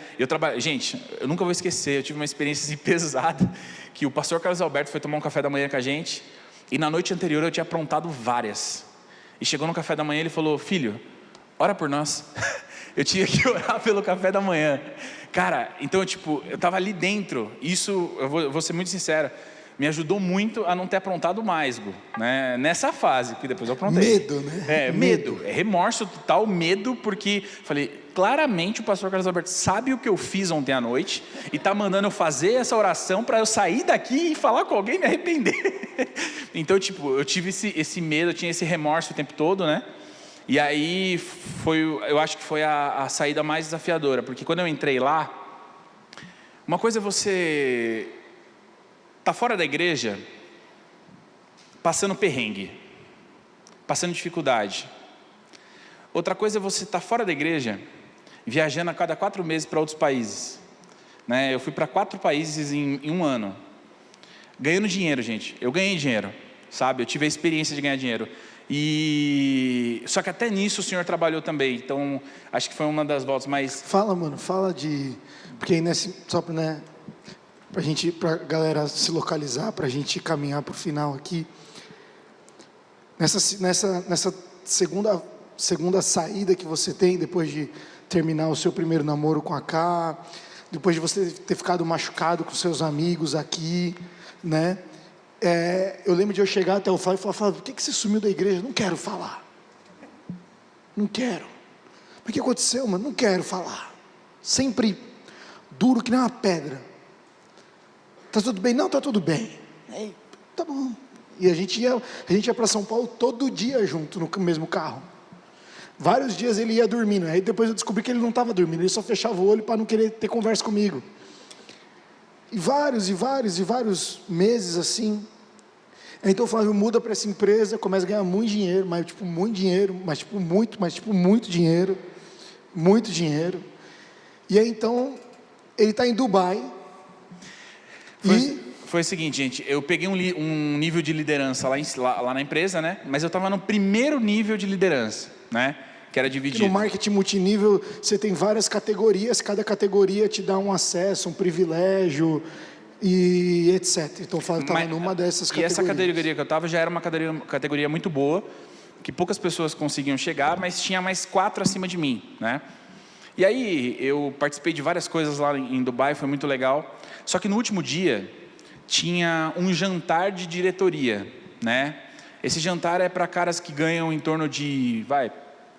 Speaker 2: Gente, eu nunca vou esquecer, eu tive uma experiência assim, pesada, que o pastor Carlos Alberto foi tomar um café da manhã com a gente, e na noite anterior eu tinha aprontado várias, e chegou no café da manhã, ele falou, filho, ora por nós. Eu tinha que orar pelo café da manhã, cara. Então eu estava ali dentro, isso, eu vou ser muito sincero, me ajudou muito a não ter aprontado mais, Gu, né? Nessa fase, que depois eu aprontei.
Speaker 1: Medo, né?
Speaker 2: Medo, remorso total, medo, porque falei, claramente o pastor Carlos Alberto sabe o que eu fiz ontem à noite, e está mandando eu fazer essa oração para eu sair daqui e falar com alguém e me arrepender. Então eu tive esse medo, eu tinha esse remorso o tempo todo, né? E aí eu acho que foi a saída mais desafiadora, porque quando eu entrei lá, uma coisa é você tá fora da igreja, passando perrengue, passando dificuldade. Outra coisa é você estar fora da igreja, viajando a cada 4 meses para outros países, né? Eu fui para 4 países em 1 ano, ganhando dinheiro, gente. Eu ganhei dinheiro, sabe? Eu tive a experiência de ganhar dinheiro. Só que até nisso o Senhor trabalhou também. Então acho que foi uma das voltas mais...
Speaker 1: Fala, mano, porque aí só para, né, pra galera se localizar, pra gente caminhar pro final aqui. Nessa segunda saída que você tem, depois de terminar o seu primeiro namoro com a Ká, depois de você ter ficado machucado com seus amigos aqui, né? Eu lembro de eu chegar até o Flávio e falar, por que você sumiu da igreja? Não quero falar. Não quero. O que aconteceu, mano? Não quero falar. Sempre duro que nem uma pedra. Tá tudo bem? Não, tá tudo bem. Tá bom. E a gente ia para São Paulo todo dia junto, no mesmo carro. Vários dias ele ia dormindo. Aí depois eu descobri que ele não estava dormindo. Ele só fechava o olho para não querer ter conversa comigo. E vários meses assim. Então o Flávio muda para essa empresa, começa a ganhar muito dinheiro, muito dinheiro, muito dinheiro. Muito dinheiro. E aí então, ele está em Dubai.
Speaker 2: Foi o seguinte, gente, eu peguei um nível de liderança lá na empresa, né? Mas eu estava no primeiro nível de liderança, né? Que era dividido.
Speaker 1: No marketing multinível, você tem várias categorias, cada categoria te dá um acesso, um privilégio e etc. Então, eu estava numa dessas categorias.
Speaker 2: E essa categoria que eu estava já era uma categoria muito boa, que poucas pessoas conseguiam chegar, mas tinha mais 4 acima de mim, né? E aí, eu participei de várias coisas lá em Dubai, foi muito legal. Só que no último dia, tinha um jantar de diretoria, né? Esse jantar é para caras que ganham em torno de,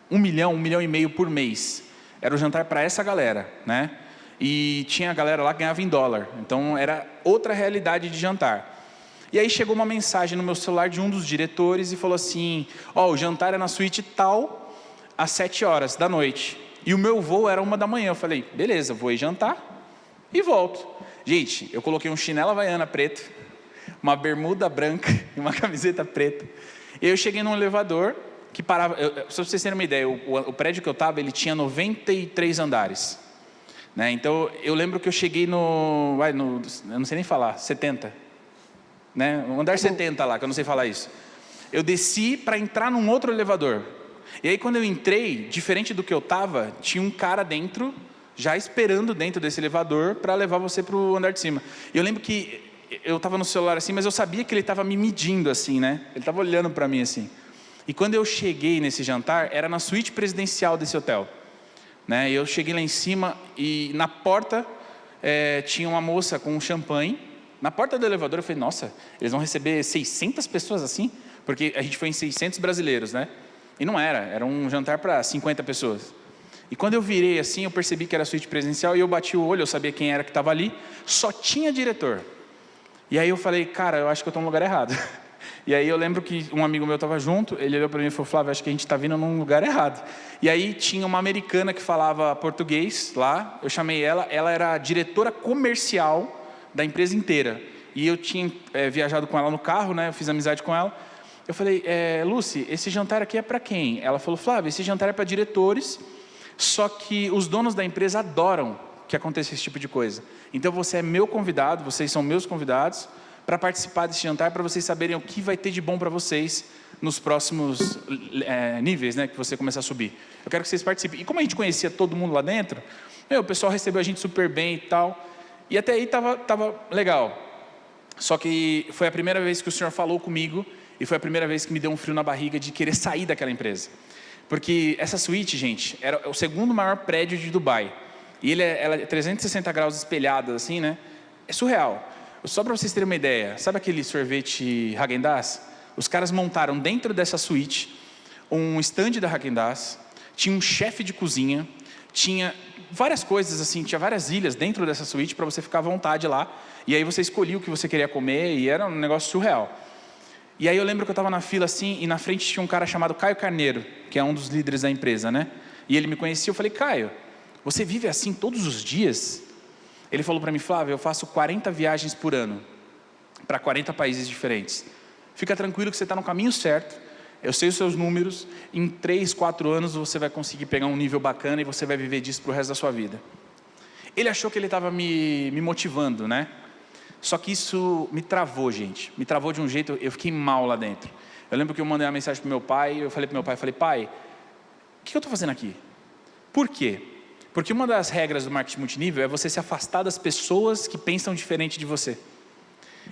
Speaker 2: 1 milhão, 1,5 milhão por mês. Era o jantar para essa galera, né? E tinha a galera lá que ganhava em dólar. Então, era outra realidade de jantar. E aí chegou uma mensagem no meu celular de um dos diretores e falou assim, o jantar é na suíte tal, às 7 horas da noite. E o meu voo era 1 da manhã. Eu falei, beleza, vou ir jantar e volto. Gente, eu coloquei um chinelo havaiana preto, uma bermuda branca e uma camiseta preta. E eu cheguei num elevador que parava... Só para vocês terem uma ideia, o prédio que eu estava, ele tinha 93 andares. Né? Então, eu lembro que eu cheguei no... eu não sei nem falar, 70. Né? O andar 70 lá, que eu não sei falar isso. Eu desci para entrar num outro elevador. E aí, quando eu entrei, diferente do que eu estava, tinha um cara dentro, já esperando dentro desse elevador para levar você para o andar de cima. E eu lembro que eu estava no celular assim, mas eu sabia que ele estava me medindo assim, né? Ele estava olhando para mim assim. E quando eu cheguei nesse jantar, era na suíte presidencial desse hotel. Né? Eu cheguei lá em cima e na porta tinha uma moça com um champanhe. Na porta do elevador eu falei, nossa, eles vão receber 600 pessoas assim? Porque a gente foi em 600 brasileiros, né? E não era um jantar para 50 pessoas. E quando eu virei assim, eu percebi que era a suíte presidencial e eu bati o olho, eu sabia quem era que estava ali, só tinha diretor. E aí eu falei, cara, eu acho que eu estou no lugar errado. E aí eu lembro que um amigo meu estava junto, ele olhou para mim e falou, Flávio, acho que a gente está vindo num lugar errado. E aí tinha uma americana que falava português lá, eu chamei ela era a diretora comercial da empresa inteira. E eu tinha viajado com ela no carro, né? Eu fiz amizade com ela. Eu falei, Lucy, esse jantar aqui é para quem? Ela falou, Flávio, esse jantar é para diretores, só que os donos da empresa adoram que aconteça esse tipo de coisa. Então você é meu convidado, vocês são meus convidados, para participar desse jantar, para vocês saberem o que vai ter de bom para vocês nos próximos níveis, né, que você começar a subir. Eu quero que vocês participem. E como a gente conhecia todo mundo lá dentro, o pessoal recebeu a gente super bem e tal, e até aí tava legal. Só que foi a primeira vez que o Senhor falou comigo, e foi a primeira vez que me deu um frio na barriga de querer sair daquela empresa. Porque essa suíte, gente, era o segundo maior prédio de Dubai. E ela é 360 graus espelhada, assim, né? É surreal. Só para vocês terem uma ideia, sabe aquele sorvete Häagen-Dazs? Os caras montaram dentro dessa suíte um stand da Häagen-Dazs, tinha um chefe de cozinha, tinha várias coisas assim, tinha várias ilhas dentro dessa suíte para você ficar à vontade lá. E aí você escolhia o que você queria comer e era um negócio surreal. E aí eu lembro que eu estava na fila assim, e na frente tinha um cara chamado Caio Carneiro, que é um dos líderes da empresa, né? E ele me conhecia, eu falei, Caio, você vive assim todos os dias? Ele falou para mim, Flávio, eu faço 40 viagens por ano, para 40 países diferentes. Fica tranquilo que você está no caminho certo, eu sei os seus números, em 3, 4 anos você vai conseguir pegar um nível bacana e você vai viver disso para o resto da sua vida. Ele achou que ele estava me motivando, né? Só que isso me travou, gente. Me travou de um jeito, eu fiquei mal lá dentro. Eu lembro que eu mandei uma mensagem para o meu pai, eu falei para o meu pai, pai, o que eu estou fazendo aqui? Por quê? Porque uma das regras do marketing multinível é você se afastar das pessoas que pensam diferente de você.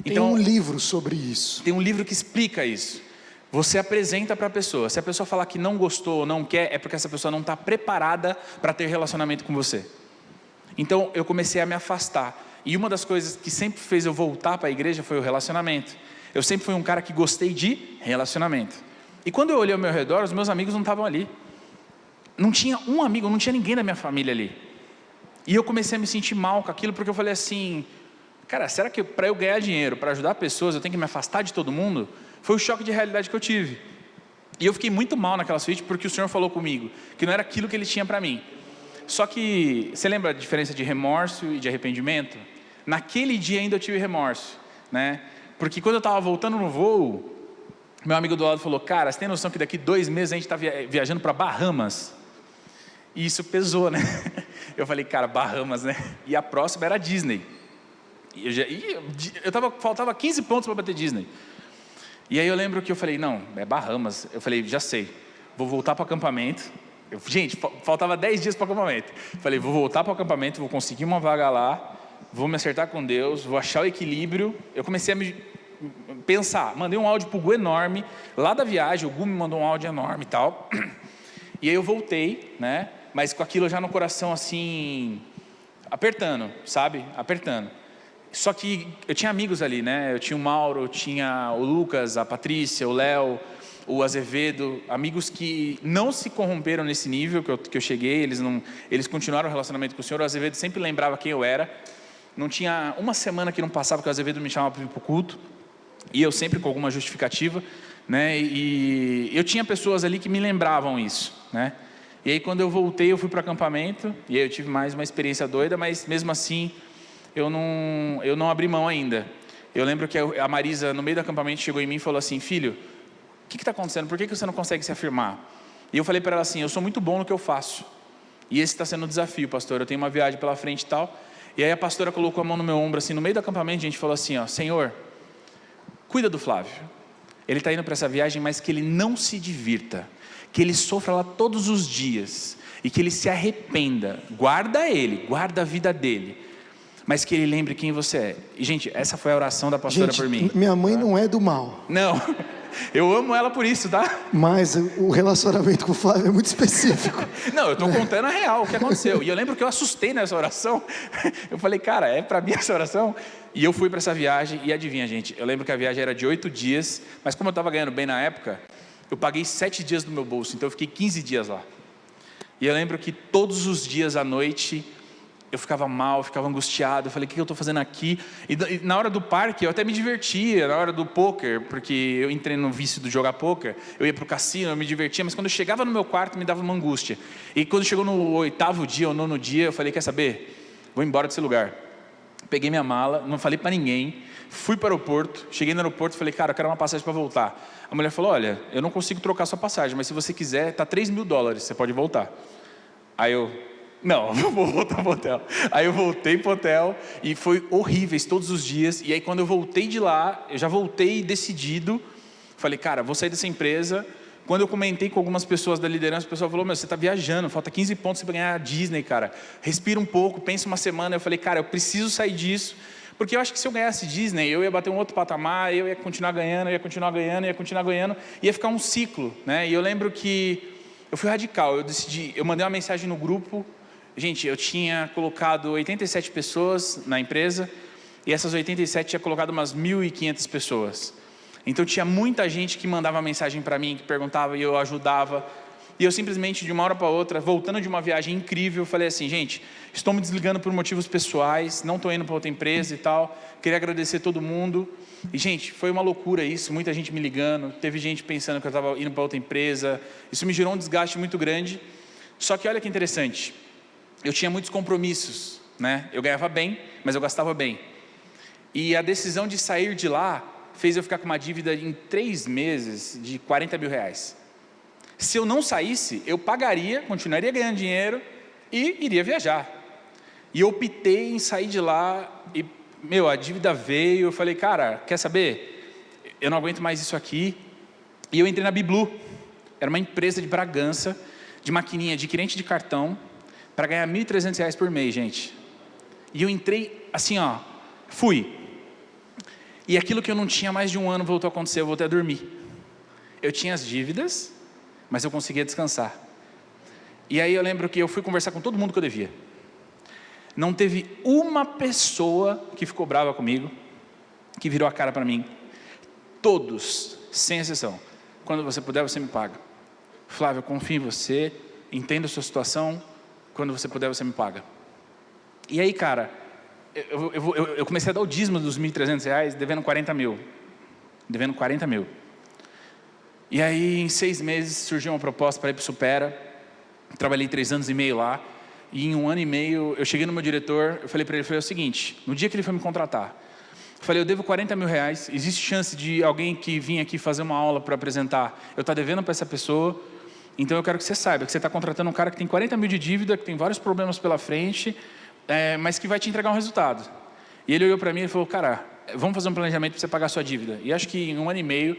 Speaker 1: Então, tem um livro sobre isso.
Speaker 2: Tem um livro que explica isso. Você apresenta para a pessoa. Se a pessoa falar que não gostou ou não quer, é porque essa pessoa não está preparada para ter relacionamento com você. Então, eu comecei a me afastar. E uma das coisas que sempre fez eu voltar para a igreja foi o relacionamento. Eu sempre fui um cara que gostei de relacionamento. E quando eu olhei ao meu redor, os meus amigos não estavam ali. Não tinha um amigo, não tinha ninguém da minha família ali. E eu comecei a me sentir mal com aquilo, porque eu falei assim, cara, será que para eu ganhar dinheiro, para ajudar pessoas, eu tenho que me afastar de todo mundo? Foi o choque de realidade que eu tive. E eu fiquei muito mal naquela suíte, porque o Senhor falou comigo, que não era aquilo que Ele tinha para mim. Só que, você lembra a diferença de remorso e de arrependimento? Naquele dia ainda eu tive remorso, né? Porque quando eu estava voltando no voo, meu amigo do lado falou, cara, você tem noção que daqui 2 meses a gente está viajando para Bahamas? E isso pesou, né? Eu falei, cara, Bahamas, né? E a próxima era a Disney. Faltava 15 pontos para bater Disney. E aí eu lembro que eu falei, não, é Bahamas. Eu falei, já sei, vou voltar para o acampamento. Gente, faltava 10 dias para o acampamento. Eu falei, vou voltar para o acampamento, vou conseguir uma vaga lá, vou me acertar com Deus, vou achar o equilíbrio. Eu comecei a me pensar, mandei um áudio para o Gu enorme, lá da viagem, o Gu me mandou um áudio enorme e tal. E aí eu voltei, né? Mas com aquilo já no coração assim, apertando, sabe? Apertando. Só que eu tinha amigos ali, né? Eu tinha o Mauro, eu tinha o Lucas, a Patrícia, o Léo, o Azevedo, amigos que não se corromperam nesse nível que eu cheguei, eles continuaram o relacionamento com o Senhor. O Azevedo sempre lembrava quem eu era. Não tinha uma semana que não passava que o Azevedo me chamava para ir para o culto, e eu sempre com alguma justificativa, né? E eu tinha pessoas ali que me lembravam isso, né? E aí quando eu voltei, eu fui para o acampamento, e aí eu tive mais uma experiência doida, mas mesmo assim, eu não abri mão ainda. Eu lembro que a Marisa, no meio do acampamento, chegou em mim e falou assim, filho, o que está acontecendo? Por que você não consegue se afirmar? E eu falei para ela assim, eu sou muito bom no que eu faço, e esse está sendo um desafio, pastor, eu tenho uma viagem pela frente e tal. E aí a pastora colocou a mão no meu ombro, assim, no meio do acampamento, a gente falou assim, ó, Senhor, cuida do Flávio, ele está indo para essa viagem, mas que ele não se divirta, que ele sofra lá todos os dias, e que ele se arrependa, guarda a vida dele, mas que ele lembre quem você é. E gente, essa foi a oração da pastora por mim.
Speaker 1: Minha mãe não é do mal.
Speaker 2: Não, eu amo ela por isso, tá?
Speaker 1: Mas o relacionamento com o Flávio é muito específico.
Speaker 2: Não, eu estou contando a real, o que aconteceu. E eu lembro que eu assustei nessa oração. Eu falei, cara, é para mim essa oração? E eu fui para essa viagem, e adivinha, gente, eu lembro que a viagem era de 8 dias, mas como eu estava ganhando bem na época, eu paguei 7 dias do meu bolso, então eu fiquei 15 dias lá. E eu lembro que todos os dias à noite, eu ficava mal, ficava angustiado, eu falei, o que eu estou fazendo aqui? E na hora do parque, eu até me divertia, na hora do poker, porque eu entrei no vício de jogar poker, eu ia para o cassino, eu me divertia, mas quando eu chegava no meu quarto, me dava uma angústia. E quando chegou no 8º dia ou 9º dia, eu falei, quer saber? Vou embora desse lugar. Peguei minha mala, não falei para ninguém, fui para o aeroporto, cheguei no aeroporto e falei, cara, eu quero uma passagem para voltar. A mulher falou, olha, eu não consigo trocar sua passagem, mas se você quiser, tá $3.000, você pode voltar. Aí eu, não, vou voltar para o hotel. Aí eu voltei para o hotel e foi horríveis todos os dias. E aí quando eu voltei de lá, eu já voltei decidido. Falei, cara, vou sair dessa empresa. Quando eu comentei com algumas pessoas da liderança, o pessoal falou, meu, você está viajando, falta 15 pontos para ganhar a Disney, cara. Respira um pouco, pensa uma semana. Eu falei, cara, eu preciso sair disso. Porque eu acho que se eu ganhasse Disney, eu ia bater um outro patamar, eu ia continuar ganhando, ia ficar um ciclo, né? E eu lembro que eu fui radical, eu mandei uma mensagem no grupo. Gente, eu tinha colocado 87 pessoas na empresa, e essas 87 tinha colocado umas 1.500 pessoas. Então tinha muita gente que mandava mensagem para mim, que perguntava e eu ajudava. E eu simplesmente, de uma hora para outra, voltando de uma viagem incrível, falei assim, gente, estou me desligando por motivos pessoais, não estou indo para outra empresa e tal, queria agradecer todo mundo. E, gente, foi uma loucura isso, muita gente me ligando, teve gente pensando que eu estava indo para outra empresa, isso me gerou um desgaste muito grande. Só que olha que interessante, eu tinha muitos compromissos, né? Eu ganhava bem, mas eu gastava bem. E a decisão de sair de lá fez eu ficar com uma dívida em 3 meses de R$40.000. Se eu não saísse, eu pagaria, continuaria ganhando dinheiro e iria viajar. E eu optei em sair de lá e, a dívida veio, eu falei, cara, quer saber? Eu não aguento mais isso aqui. E eu entrei na Biblu, era uma empresa de Bragança, de maquininha, adquirente de cartão, para ganhar R$1.300 por mês, gente. E eu entrei assim, fui. E aquilo que eu não tinha mais de um ano voltou a acontecer, eu voltei a dormir. Eu tinha as dívidas, mas eu conseguia descansar. E aí eu lembro que eu fui conversar com todo mundo que eu devia. Não teve uma pessoa que ficou brava comigo, que virou a cara para mim. Todos, sem exceção. Quando você puder, você me paga. Flávio, eu confio em você, entendo a sua situação, quando você puder, você me paga. E aí, cara, eu comecei a dar o dízimo dos R$1.300, devendo 40 mil. E aí, em 6 meses, surgiu uma proposta para ir para o Supera. Trabalhei 3 anos e meio lá. E em 1 ano e meio, eu cheguei no meu diretor, eu falei para ele, o seguinte, no dia que ele foi me contratar, eu falei, eu devo R$40.000, existe chance de alguém que vinha aqui fazer uma aula para apresentar, eu estou devendo para essa pessoa, então eu quero que você saiba que você está contratando um cara que tem 40 mil de dívida, que tem vários problemas pela frente, mas que vai te entregar um resultado. E ele olhou para mim e falou, cara, vamos fazer um planejamento para você pagar a sua dívida. E acho que em 1 ano e meio,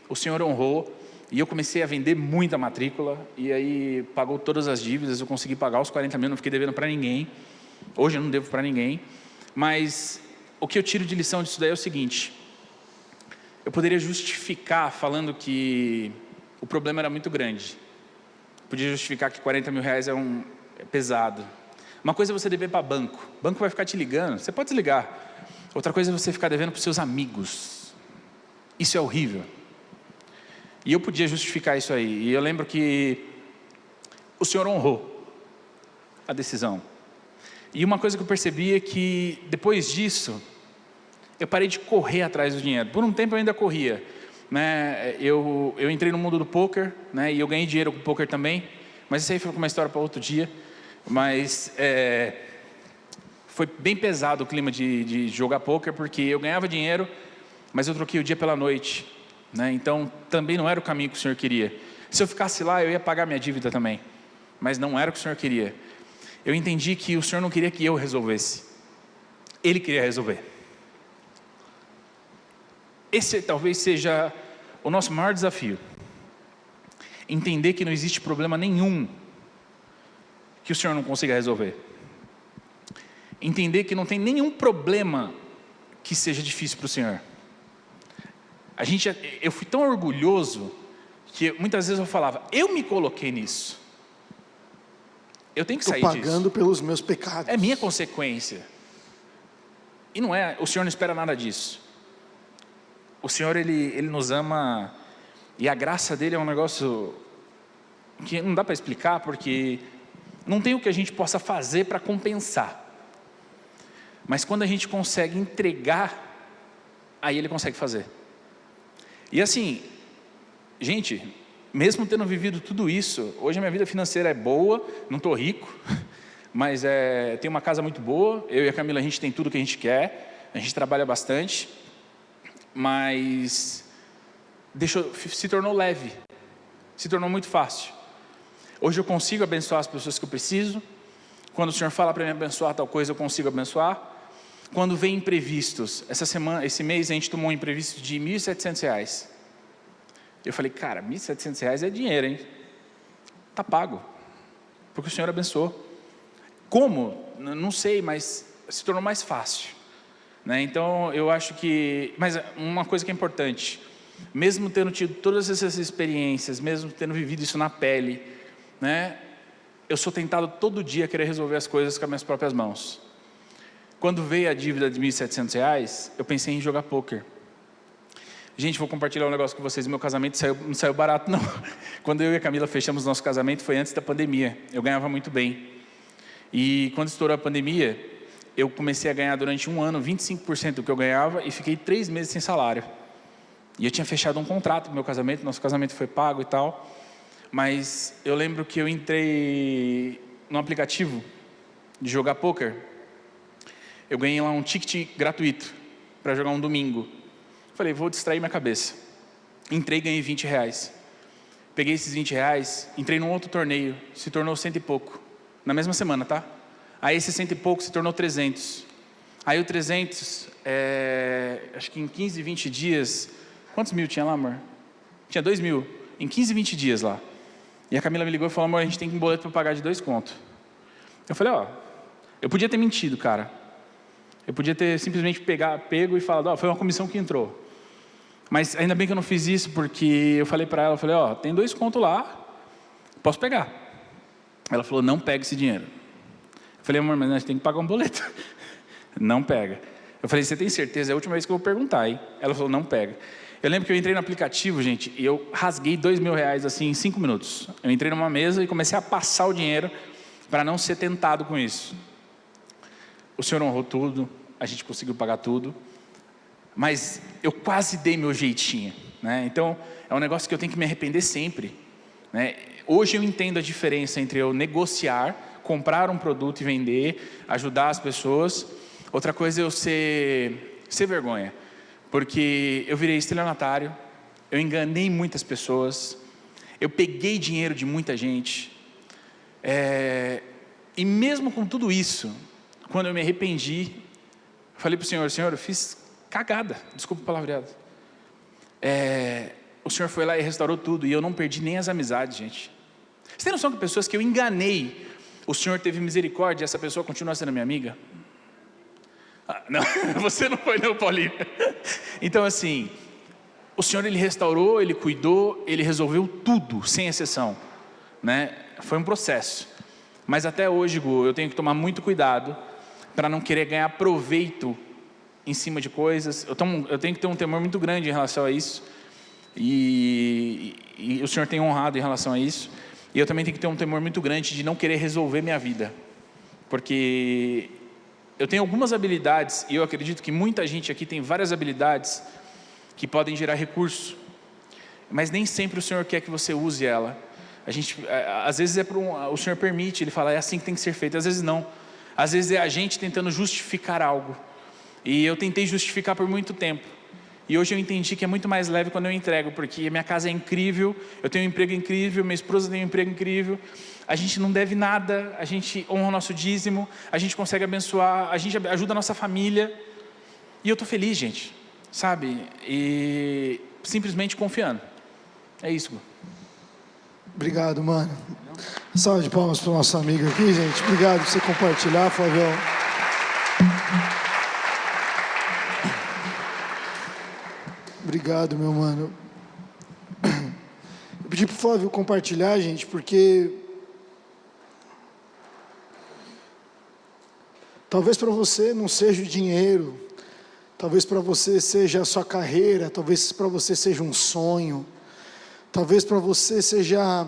Speaker 2: o senhor honrou, e eu comecei a vender muita matrícula, e aí pagou todas as dívidas, eu consegui pagar os 40 mil, não fiquei devendo para ninguém. Hoje eu não devo para ninguém. Mas o que eu tiro de lição disso daí é o seguinte, eu poderia justificar falando que o problema era muito grande. Podia justificar que R$40.000 é pesado. Uma coisa é você dever para banco. O banco vai ficar te ligando, você pode desligar. Outra coisa é você ficar devendo para os seus amigos. Isso é horrível. E eu podia justificar isso aí. E eu lembro que o Senhor honrou a decisão. E uma coisa que eu percebi é que depois disso, eu parei de correr atrás do dinheiro. Por um tempo eu ainda corria, né? Eu entrei no mundo do poker, né? E eu ganhei dinheiro com o poker também. Mas isso aí foi uma história para outro dia. Mas foi bem pesado o clima de jogar poker, porque eu ganhava dinheiro, mas eu troquei o dia pela noite. Né? Então também não era o caminho que o Senhor queria. Se eu ficasse lá, eu ia pagar minha dívida também, mas não era o que o Senhor queria. Eu entendi que o Senhor não queria que eu resolvesse, Ele queria resolver. Esse talvez seja o nosso maior desafio, entender que não existe problema nenhum que o Senhor não consiga resolver, entender que não tem nenhum problema que seja difícil para o Senhor. Eu fui tão orgulhoso que muitas vezes eu falava, eu me coloquei nisso, eu tenho que sair disso.
Speaker 1: Estou pagando pelos meus pecados.
Speaker 2: É minha consequência. E não é, o Senhor não espera nada disso. O Senhor, Ele nos ama, e a graça dEle é um negócio que não dá para explicar, porque não tem o que a gente possa fazer para compensar. Mas quando a gente consegue entregar, aí ele consegue fazer. E assim, gente, mesmo tendo vivido tudo isso, hoje a minha vida financeira é boa, não estou rico, mas tenho uma casa muito boa, eu e a Camila, a gente tem tudo que a gente quer, a gente trabalha bastante, mas se tornou leve, se tornou muito fácil. Hoje eu consigo abençoar as pessoas que eu preciso, quando o Senhor fala para me abençoar tal coisa, eu consigo abençoar. Quando vem imprevistos, esse mês a gente tomou um imprevisto de R$ 1.700. Eu falei, cara, R$ 1.700 é dinheiro, hein? Tá pago, porque o Senhor abençoou. Como? Não sei, mas se tornou mais fácil, né? Então eu acho que, mas uma coisa que é importante, mesmo tendo tido todas essas experiências, mesmo tendo vivido isso na pele, né? Eu sou tentado todo dia a querer resolver as coisas com as minhas próprias mãos. Quando veio a dívida de R$ 1.700, eu pensei em jogar pôquer. Gente, vou compartilhar um negócio com vocês. Meu casamento não saiu barato, não. Quando eu e a Camila fechamos nosso casamento, foi antes da pandemia. Eu ganhava muito bem. E quando estourou a pandemia, eu comecei a ganhar durante um ano 25% do que eu ganhava e fiquei 3 meses sem salário. E eu tinha fechado um contrato para o meu casamento, nosso casamento foi pago e tal. Mas eu lembro que eu entrei no aplicativo de jogar pôquer. Eu ganhei lá um ticket gratuito para jogar um domingo. Falei, vou distrair minha cabeça. Entrei e ganhei R$ 20. Peguei esses R$ 20, entrei num outro torneio, se tornou 100 e pouco. Na mesma semana, tá? Aí esse 100 e pouco se tornou 300. Aí o 300, acho que em 15, 20 dias... Quantos mil tinha lá, amor? Tinha 2.000. Em 15, 20 dias lá. E a Camila me ligou e falou, amor, a gente tem um boleto para pagar de 2 contos. Eu falei, eu podia ter mentido, cara. Eu podia ter simplesmente pego e falado, foi uma comissão que entrou. Mas ainda bem que eu não fiz isso, porque eu falei para ela, tem 2 contos lá, posso pegar. Ela falou, não pega esse dinheiro. Eu falei, amor, mas a gente tem que pagar um boleto. Não pega. Eu falei, você tem certeza? É a última vez que eu vou perguntar, hein? Ela falou, não pega. Eu lembro que eu entrei no aplicativo, gente, e eu rasguei R$ 2.000 assim em 5 minutos. Eu entrei numa mesa e comecei a passar o dinheiro para não ser tentado com isso. O Senhor honrou tudo, a gente conseguiu pagar tudo, mas eu quase dei meu jeitinho, né? Então, é um negócio que eu tenho que me arrepender sempre, né? Hoje eu entendo a diferença entre eu negociar, comprar um produto e vender, ajudar as pessoas. Outra coisa é eu ser vergonha, porque eu virei estelionatário, eu enganei muitas pessoas, eu peguei dinheiro de muita gente, e mesmo com tudo isso, quando eu me arrependi, falei para o Senhor, Senhor, eu fiz cagada, desculpa o palavreado. O Senhor foi lá e restaurou tudo, e eu não perdi nem as amizades, gente. Você tem noção que pessoas que eu enganei, o Senhor teve misericórdia e essa pessoa continua sendo minha amiga? Não, você não foi não, Paulinho. Então assim, o Senhor Ele restaurou, Ele cuidou, Ele resolveu tudo, sem exceção, né? Foi um processo. Mas até hoje, Gu, eu tenho que tomar muito cuidado para não querer ganhar proveito em cima de coisas. Eu tenho que ter um temor muito grande em relação a isso. E o Senhor tem honrado em relação a isso. E eu também tenho que ter um temor muito grande de não querer resolver minha vida. Porque eu tenho algumas habilidades, e eu acredito que muita gente aqui tem várias habilidades que podem gerar recurso. Mas nem sempre o Senhor quer que você use ela. Às vezes o Senhor permite, Ele fala, é assim que tem que ser feito. Às vezes não. Às vezes é a gente tentando justificar algo. E eu tentei justificar por muito tempo. E hoje eu entendi que é muito mais leve quando eu entrego, porque a minha casa é incrível, eu tenho um emprego incrível, minha esposa tem um emprego incrível, a gente não deve nada, a gente honra o nosso dízimo, a gente consegue abençoar, a gente ajuda a nossa família. E eu estou feliz, gente, sabe? E simplesmente confiando. É isso.
Speaker 1: Obrigado, mano. Salve de palmas para o nosso amigo aqui, gente. Obrigado por você compartilhar, Flavião. Obrigado, meu mano. Eu pedi para o Flávio compartilhar, gente, porque talvez para você não seja o dinheiro, talvez para você seja a sua carreira, talvez para você seja um sonho, talvez para você seja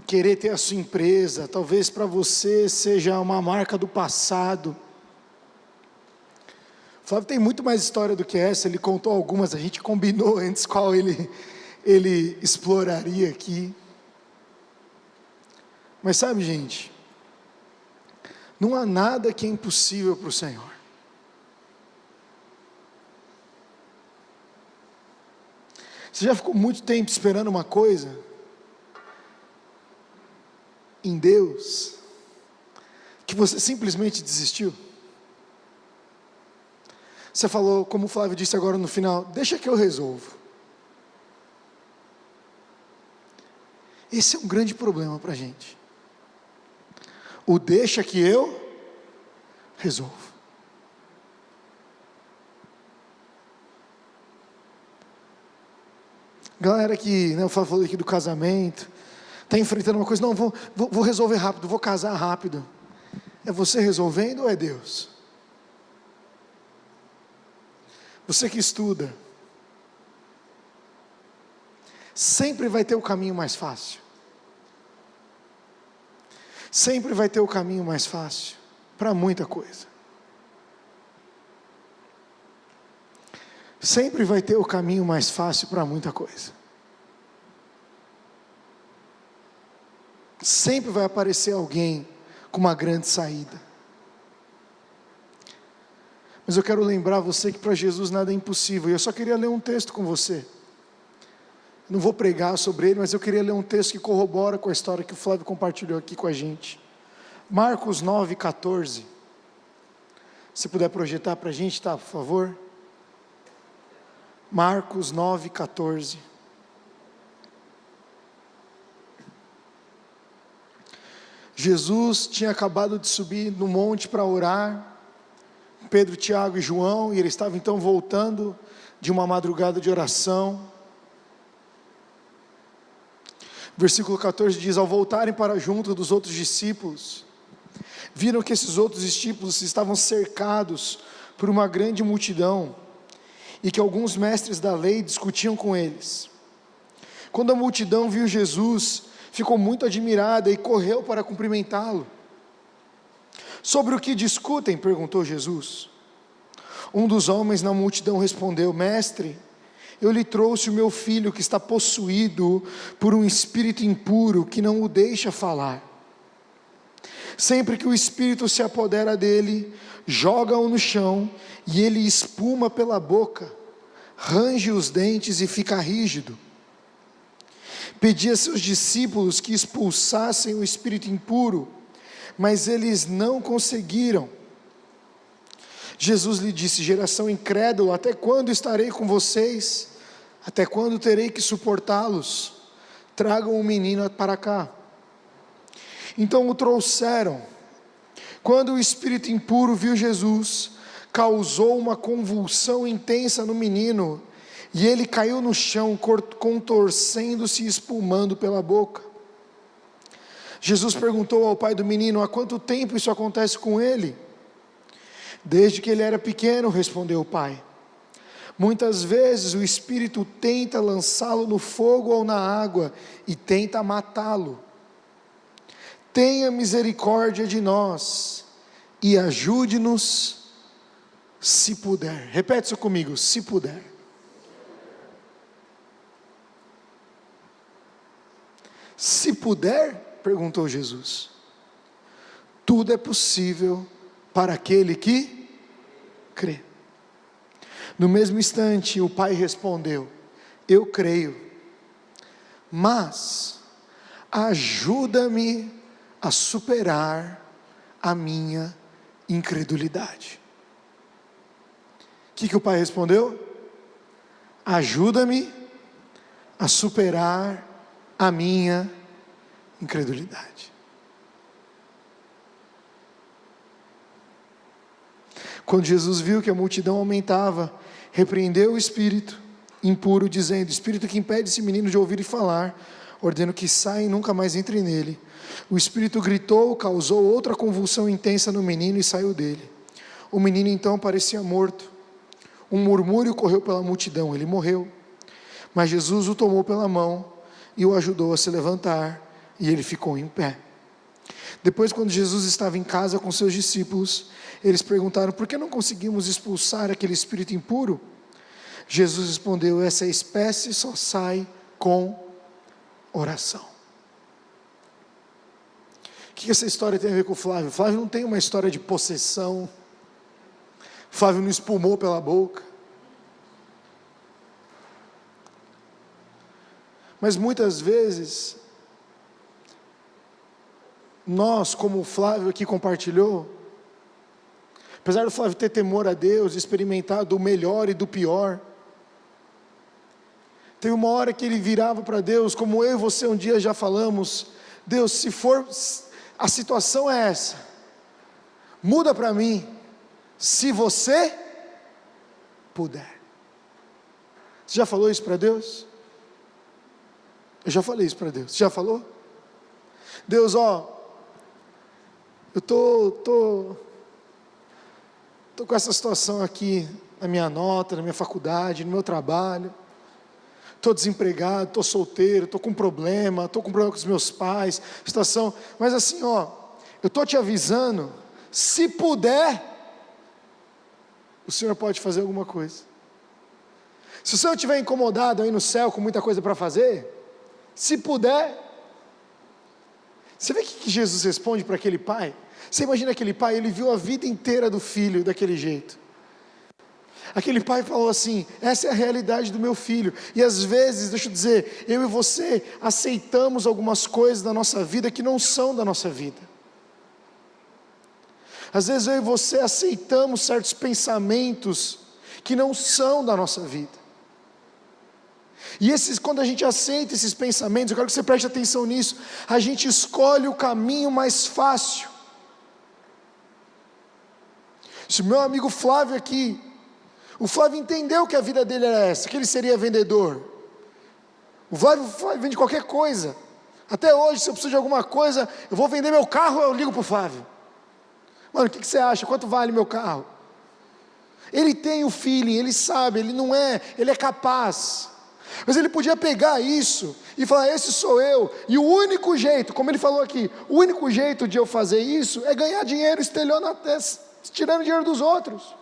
Speaker 1: querer ter a sua empresa, talvez para você seja uma marca do passado, Flávio tem muito mais história do que essa, ele contou algumas, a gente combinou antes qual ele exploraria aqui. Mas sabe, gente, não há nada que é impossível para o Senhor. Você já ficou muito tempo esperando uma coisa em Deus, que você simplesmente desistiu? Você falou, como o Flávio disse agora no final, deixa que eu resolvo. Esse é um grande problema para a gente. O deixa que eu resolvo. Galera que, né, o Flávio falou aqui do casamento, está enfrentando uma coisa, não, vou resolver rápido, vou casar rápido. É você resolvendo ou é Deus? Você que estuda, sempre vai ter o caminho mais fácil. Sempre vai ter o caminho mais fácil para muita coisa. Sempre vai ter o caminho mais fácil para muita coisa. Sempre vai aparecer alguém com uma grande saída. Mas eu quero lembrar você que para Jesus nada é impossível. E eu só queria ler um texto com você. Não vou pregar sobre ele, mas eu queria ler um texto que corrobora com a história que o Flávio compartilhou aqui com a gente. Marcos 9,14. Se puder projetar para a gente, tá, por favor? Marcos 9,14. Jesus tinha acabado de subir no monte para orar, Pedro, Tiago e João, e ele estava então voltando de uma madrugada de oração. Versículo 14 diz: ao voltarem para junto dos outros discípulos, viram que esses outros discípulos estavam cercados por uma grande multidão, e que alguns mestres da lei discutiam com eles. Quando a multidão viu Jesus, ficou muito admirada e correu para cumprimentá-lo. Sobre o que discutem? Perguntou Jesus. Um dos homens na multidão respondeu: mestre, eu lhe trouxe o meu filho que está possuído por um espírito impuro que não o deixa falar. Sempre que o espírito se apodera dele, joga-o no chão e ele espuma pela boca, range os dentes e fica rígido. Pedi a seus discípulos que expulsassem o espírito impuro, mas eles não conseguiram. Jesus lhe disse: geração incrédula, até quando estarei com vocês? Até quando terei que suportá-los? Tragam o menino para cá. Então o trouxeram. Quando o espírito impuro viu Jesus, causou uma convulsão intensa no menino, e ele caiu no chão, contorcendo-se e espumando pela boca. Jesus perguntou ao pai do menino: há quanto tempo isso acontece com ele? Desde que ele era pequeno, respondeu o pai. Muitas vezes o espírito tenta lançá-lo no fogo ou na água, e tenta matá-lo. Tenha misericórdia de nós, e ajude-nos, se puder. Repete isso comigo: se puder. Se puder? Perguntou Jesus. Tudo é possível para aquele que crê. No mesmo instante, o pai respondeu: eu creio, mas ajuda-me a superar a minha incredulidade. O que o pai respondeu? Ajuda-me a superar a minha incredulidade. Quando Jesus viu que a multidão aumentava, repreendeu o espírito impuro, dizendo: espírito que impede esse menino de ouvir e falar, ordeno que saia e nunca mais entre nele. O espírito gritou, causou outra convulsão intensa no menino e saiu dele. O menino então parecia morto. Um murmúrio correu pela multidão: ele morreu. Mas Jesus o tomou pela mão e o ajudou a se levantar, e ele ficou em pé. Depois, quando Jesus estava em casa com seus discípulos, eles perguntaram: por que não conseguimos expulsar aquele espírito impuro? Jesus respondeu: essa espécie só sai com oração. O que essa história tem a ver com o Flávio? Flávio não tem uma história de possessão. Flávio não espumou pela boca. Mas muitas vezes, nós, como o Flávio aqui compartilhou, apesar do Flávio ter temor a Deus, experimentar do melhor e do pior, teve uma hora que ele virava para Deus, como eu e você um dia já falamos: Deus, se for, a situação é essa, muda para mim, se você puder. Você já falou isso para Deus? Eu já falei isso para Deus. Você já falou? Deus, eu tô com essa situação aqui na minha nota, na minha faculdade, no meu trabalho. Estou desempregado, estou solteiro, estou com problema com os meus pais, situação. Mas assim, eu estou te avisando, se puder, o Senhor pode fazer alguma coisa. Se o Senhor estiver incomodado aí no céu com muita coisa para fazer, se puder. Você vê o que Jesus responde para aquele pai? Você imagina aquele pai, ele viu a vida inteira do filho daquele jeito. Aquele pai falou assim: essa é a realidade do meu filho. E às vezes, deixa eu dizer, eu e você aceitamos algumas coisas da nossa vida que não são da nossa vida. Às vezes eu e você aceitamos certos pensamentos que não são da nossa vida. E quando a gente aceita esses pensamentos, eu quero que você preste atenção nisso, a gente escolhe o caminho mais fácil. Se o meu amigo Flávio aqui, o Flávio entendeu que a vida dele era essa, que ele seria vendedor. O Flávio vende qualquer coisa. Até hoje, se eu preciso de alguma coisa, eu vou vender meu carro, eu ligo para o Flávio. Mano, o que você acha? Quanto vale meu carro? Ele tem o feeling, ele sabe, ele é capaz. Mas ele podia pegar isso e falar: esse sou eu, e o único jeito, como ele falou aqui, o único jeito de eu fazer isso é ganhar dinheiro tirando dinheiro dos outros,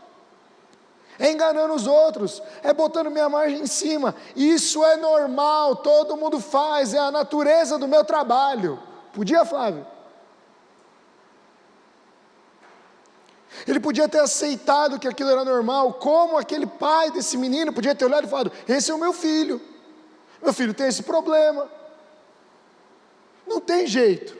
Speaker 1: é enganando os outros, é botando minha margem em cima. Isso é normal, todo mundo faz, é a natureza do meu trabalho. Podia, Flávio? Ele podia ter aceitado que aquilo era normal, como aquele pai desse menino podia ter olhado e falado: esse é o meu filho tem esse problema, não tem jeito.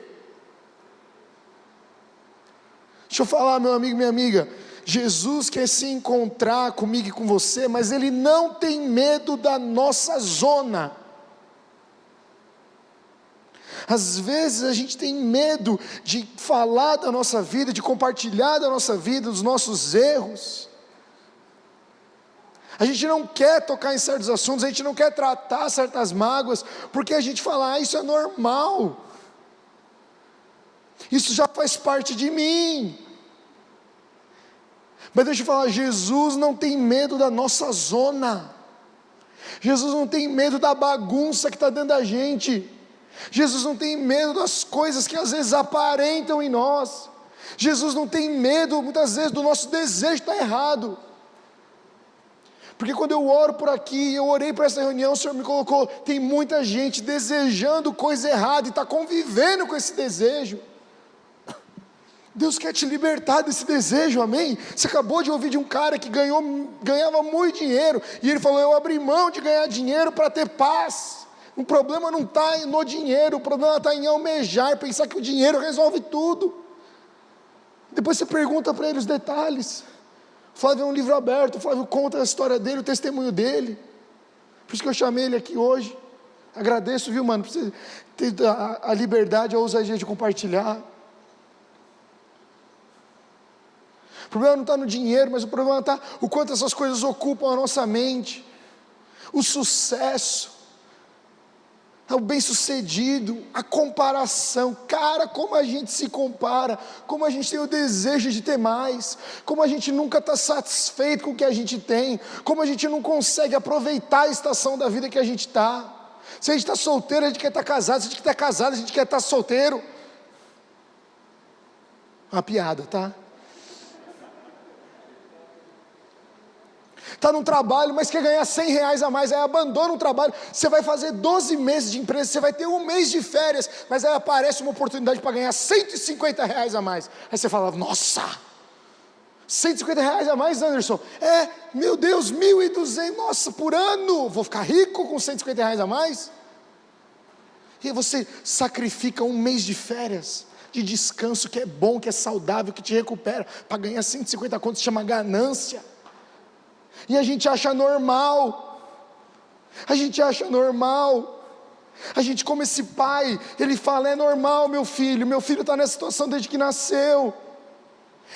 Speaker 1: Deixa eu falar, meu amigo, minha amiga, Jesus quer se encontrar comigo e com você, mas Ele não tem medo da nossa zona. Às vezes a gente tem medo de falar da nossa vida, de compartilhar da nossa vida, dos nossos erros. A gente não quer tocar em certos assuntos, a gente não quer tratar certas mágoas, porque a gente fala: isso é normal, isso já faz parte de mim. Mas deixa eu falar, Jesus não tem medo da nossa zona, Jesus não tem medo da bagunça que está dentro da gente, Jesus não tem medo das coisas que às vezes aparentam em nós, Jesus não tem medo muitas vezes do nosso desejo estar errado. Porque quando eu oro por aqui, eu orei para essa reunião, o Senhor me colocou, tem muita gente desejando coisa errada e está convivendo com esse desejo. Deus quer te libertar desse desejo, amém? Você acabou de ouvir de um cara que ganhava muito dinheiro, e ele falou: eu abri mão de ganhar dinheiro para ter paz. O problema não está no dinheiro, o problema está em almejar, pensar que o dinheiro resolve tudo. Depois você pergunta para ele os detalhes. O Flávio é um livro aberto, o Flávio conta a história dele, o testemunho dele. Por isso que eu chamei ele aqui hoje. Agradeço, viu, mano, por você ter a liberdade, a ousadia de compartilhar. O problema não está no dinheiro, mas o problema está o quanto essas coisas ocupam a nossa mente. O sucesso, o bem-sucedido, a comparação. Cara, como a gente se compara, como a gente tem o desejo de ter mais, como a gente nunca está satisfeito com o que a gente tem, como a gente não consegue aproveitar a estação da vida que a gente está. Se a gente está solteiro, a gente quer estar casado, se a gente quer estar casado, a gente quer estar solteiro. Uma piada, tá? Está num trabalho, mas quer ganhar R$100 a mais, aí abandona o trabalho, você vai fazer 12 meses de empresa, você vai ter um mês de férias, mas aí aparece uma oportunidade para ganhar R$150 a mais, aí você fala, nossa, R$150 a mais, Anderson? Meu Deus, 1.200, nossa, por ano, vou ficar rico com R$150 a mais? E aí você sacrifica um mês de férias, de descanso, que é bom, que é saudável, que te recupera, para ganhar 150 contos, se chama ganância. E a gente acha normal, a gente como esse pai, ele fala, é normal meu filho está nessa situação desde que nasceu,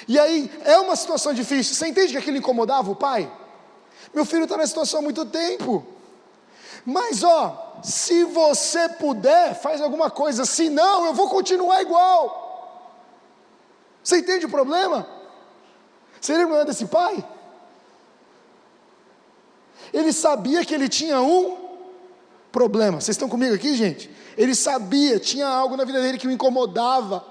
Speaker 1: e aí é uma situação difícil, você entende que aquilo incomodava o pai? Meu filho está nessa situação há muito tempo, mas se você puder, faz alguma coisa, se não, eu vou continuar igual. Você entende o problema? Você lembra desse pai? Ele sabia que ele tinha um problema. Vocês estão comigo aqui, gente? Ele sabia, tinha algo na vida dele que o incomodava.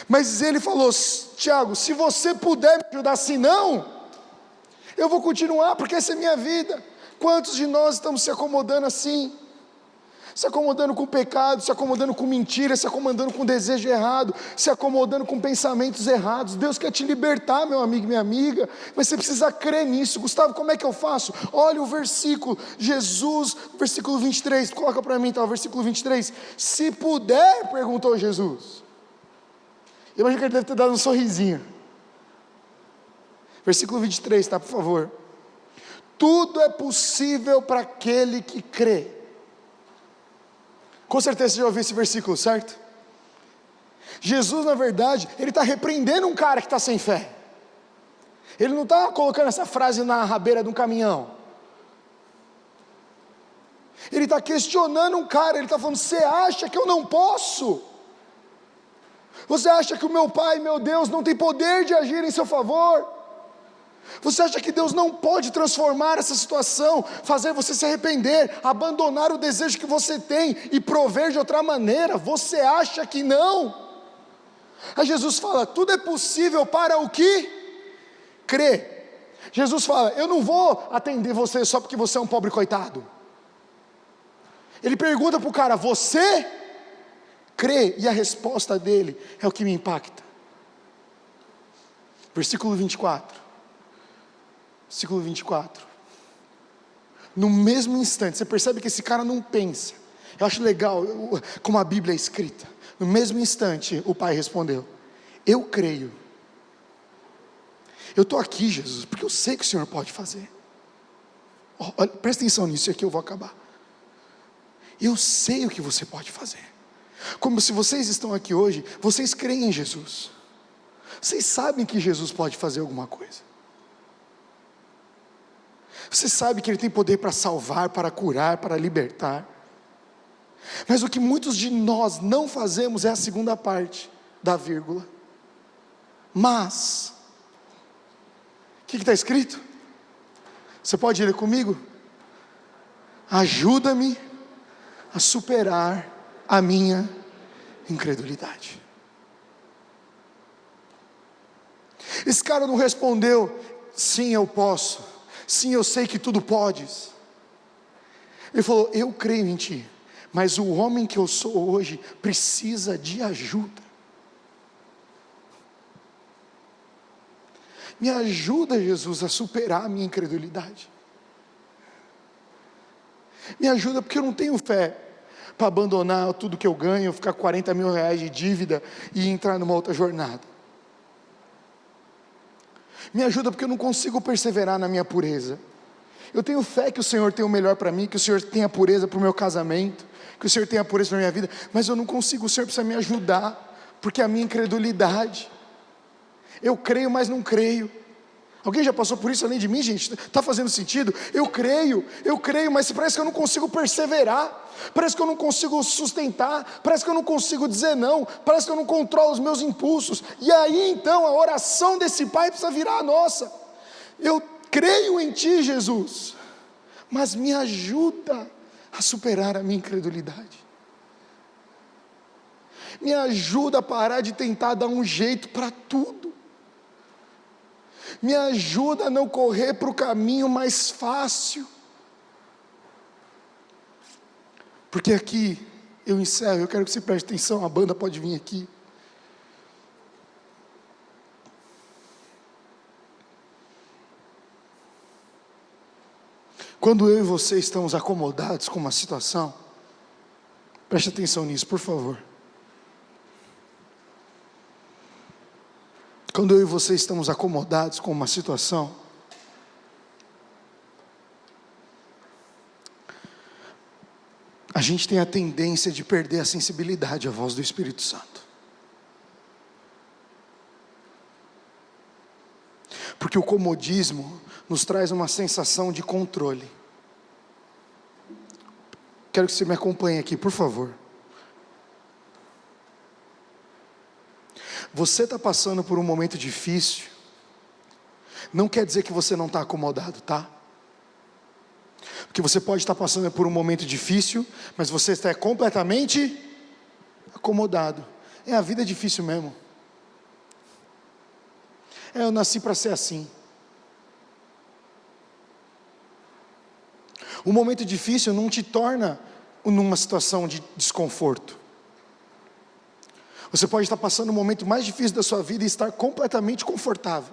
Speaker 1: Mas ele falou, Tiago, se você puder me ajudar, se não, eu vou continuar, porque essa é a minha vida. Quantos de nós estamos se acomodando assim? Se acomodando com pecado, se acomodando com mentira, se acomodando com desejo errado, se acomodando com pensamentos errados. Deus quer te libertar, meu amigo e minha amiga, mas você precisa crer nisso. Gustavo, como é que eu faço? Olha o versículo, Jesus, versículo 23, coloca para mim, o versículo 23, se puder, perguntou Jesus. Eu imagino que ele deve ter dado um sorrisinho. Versículo 23, por favor. Tudo é possível para aquele que crê. Com certeza você já ouviu esse versículo, certo? Jesus, na verdade, ele está repreendendo um cara que está sem fé. Ele não está colocando essa frase na rabeira de um caminhão. Ele está questionando um cara, ele está falando, você acha que eu não posso? Você acha que o meu Pai, meu Deus, não tem poder de agir em seu favor? Você acha que Deus não pode transformar essa situação, fazer você se arrepender, abandonar o desejo que você tem e prover de outra maneira? Você acha que não? Aí Jesus fala, tudo é possível para o que crê. Jesus fala, eu não vou atender você só porque você é um pobre coitado. Ele pergunta para o cara, você crê? E a resposta dele é o que me impacta. Versículo 24. Versículo 24, no mesmo instante, você percebe que esse cara não pensa, eu acho legal como a Bíblia é escrita, no mesmo instante o pai respondeu, eu creio, eu estou aqui Jesus, porque eu sei que o Senhor pode fazer, olha, presta atenção nisso, aqui eu vou acabar, eu sei o que você pode fazer, como se vocês estão aqui hoje, vocês creem em Jesus, vocês sabem que Jesus pode fazer alguma coisa, você sabe que Ele tem poder para salvar, para curar, para libertar. Mas o que muitos de nós não fazemos é a segunda parte da vírgula. Mas, o que está escrito? Você pode ler comigo? Ajuda-me a superar a minha incredulidade. Esse cara não respondeu, sim eu posso. Sim, eu sei que tudo podes. Ele falou, eu creio em ti, mas o homem que eu sou hoje precisa de ajuda. Me ajuda, Jesus, a superar a minha incredulidade. Me ajuda porque eu não tenho fé para abandonar tudo que eu ganho, ficar 40 mil reais de dívida e entrar numa outra jornada. Me ajuda porque eu não consigo perseverar na minha pureza. Eu tenho fé que o Senhor tem o melhor para mim, que o Senhor tem a pureza para o meu casamento, que o Senhor tem a pureza para a minha vida, mas eu não consigo, o Senhor precisa me ajudar, porque a minha incredulidade, eu creio, mas não creio. Alguém já passou por isso além de mim, gente? Está fazendo sentido? Eu creio, mas parece que eu não consigo perseverar, parece que eu não consigo sustentar, parece que eu não consigo dizer não, parece que eu não controlo os meus impulsos, e aí então a oração desse pai precisa virar a nossa. Eu creio em ti, Jesus, mas me ajuda a superar a minha incredulidade. Me ajuda a parar de tentar dar um jeito para tudo. Me ajuda a não correr para o caminho mais fácil. Porque aqui, eu encerro, eu quero que você preste atenção, a banda pode vir aqui. Quando eu e você estamos acomodados com uma situação, preste atenção nisso, por favor. Quando eu e você estamos acomodados com uma situação, a gente tem a tendência de perder a sensibilidade à voz do Espírito Santo. Porque o comodismo nos traz uma sensação de controle. Quero que você me acompanhe aqui, por favor. Você está passando por um momento difícil, não quer dizer que você não está acomodado, tá? Porque você pode estar passando por um momento difícil, mas você está completamente acomodado. A vida é difícil mesmo. Eu nasci para ser assim. O momento difícil não te torna numa situação de desconforto. Você pode estar passando o momento mais difícil da sua vida e estar completamente confortável.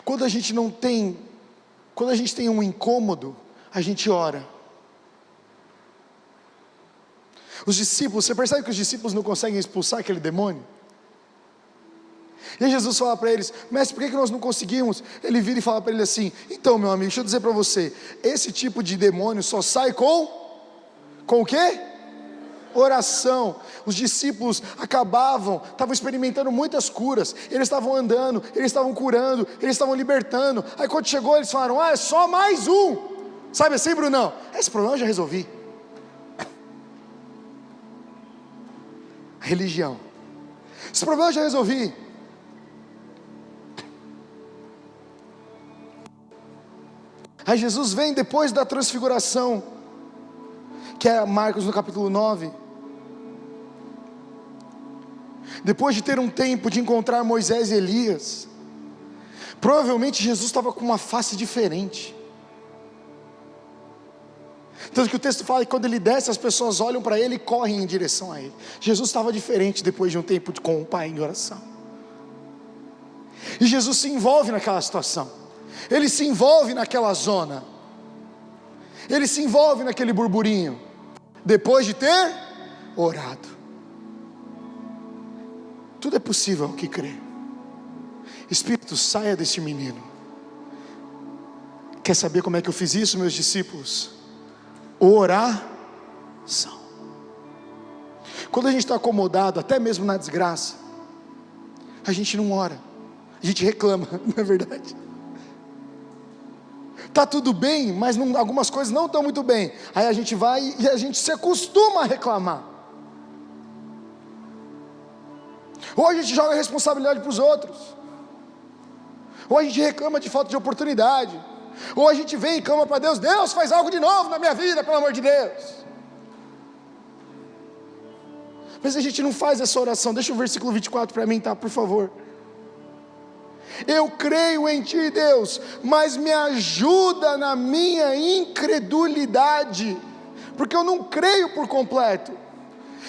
Speaker 1: Quando a gente tem um incômodo, a gente ora. Os discípulos, você percebe que os discípulos não conseguem expulsar aquele demônio? E aí Jesus fala para eles: mestre, por que nós não conseguimos? Ele vira e fala para ele assim: então, meu amigo, deixa eu dizer para você, esse tipo de demônio só sai com o quê? Oração. Os discípulos estavam experimentando muitas curas, eles estavam andando, eles estavam curando, eles estavam libertando. Aí quando chegou, eles falaram: é só mais um. Sabe assim, Brunão? Esse problema eu já resolvi. Religião. Esse problema eu já resolvi. Aí Jesus vem depois da transfiguração, que é Marcos no capítulo 9. Depois de ter um tempo de encontrar Moisés e Elias, provavelmente Jesus estava com uma face diferente. Tanto que o texto fala que quando ele desce, as pessoas olham para ele e correm em direção a ele. Jesus estava diferente depois de um tempo com o Pai em oração. E Jesus se envolve naquela situação. Ele se envolve naquela zona. Ele se envolve naquele burburinho. Depois de ter orado. Tudo é possível ao que crê. Espírito, saia deste menino. Quer saber como é que eu fiz isso, meus discípulos? Oração. Quando a gente está acomodado, até mesmo na desgraça, a gente não ora, a gente reclama, não é verdade? Está tudo bem, mas algumas coisas não estão muito bem. Aí a gente vai e a gente se acostuma a reclamar. Ou a gente joga a responsabilidade para os outros, ou a gente reclama de falta de oportunidade, ou a gente vem e clama para Deus: Deus, faz algo de novo na minha vida, pelo amor de Deus. Mas a gente não faz essa oração. Deixa o versículo 24 para mim, tá, por favor. Eu creio em Ti, Deus, mas me ajuda na minha incredulidade, porque eu não creio por completo,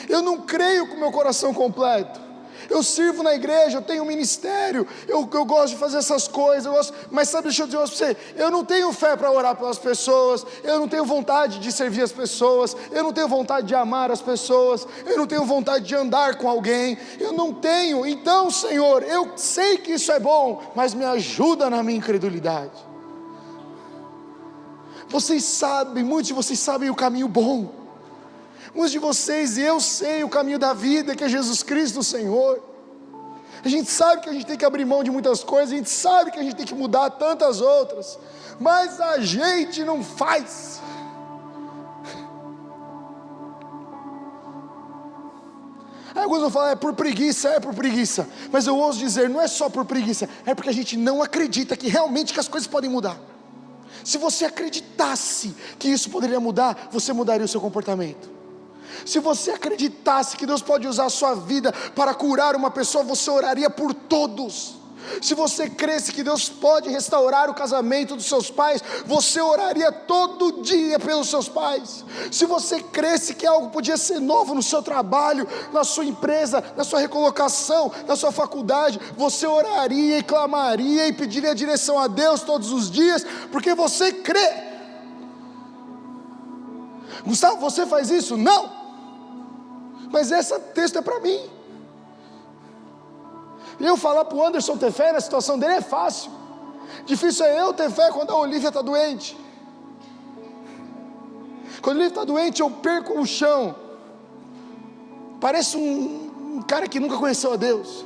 Speaker 1: eu não creio com o meu coração completo. Eu sirvo na igreja, eu tenho um ministério, eu gosto de fazer essas coisas, mas sabe, deixa eu dizer para você, eu não tenho fé para orar pelas pessoas, eu não tenho vontade de servir as pessoas, eu não tenho vontade de amar as pessoas, eu não tenho vontade de andar com alguém, eu não tenho. Então, Senhor, eu sei que isso é bom, mas me ajuda na minha incredulidade. Vocês sabem, muitos de vocês sabem o caminho bom. Muitos de vocês, e eu sei o caminho da vida, que é Jesus Cristo o Senhor. A gente sabe que a gente tem que abrir mão de muitas coisas, a gente sabe que a gente tem que mudar tantas outras, mas a gente não faz. Aí alguns vão falar: é por preguiça, mas eu ouso dizer, não é só por preguiça, é porque a gente não acredita que realmente que as coisas podem mudar. Se você acreditasse que isso poderia mudar, você mudaria o seu comportamento. Se você acreditasse que Deus pode usar a sua vida para curar uma pessoa, você oraria por todos. Se você cresce que Deus pode restaurar o casamento dos seus pais, você oraria todo dia pelos seus pais. Se você cresce que algo podia ser novo no seu trabalho, na sua empresa, na sua recolocação, na sua faculdade, você oraria e clamaria e pediria direção a Deus todos os dias, porque você crê. Gustavo, você faz isso? Não. Mas esse texto é para mim. Eu falar para o Anderson ter fé na situação dele é fácil. Difícil é eu ter fé quando a Olivia está doente. Quando a Olivia está doente, eu perco o chão. Pareço um cara que nunca conheceu a Deus.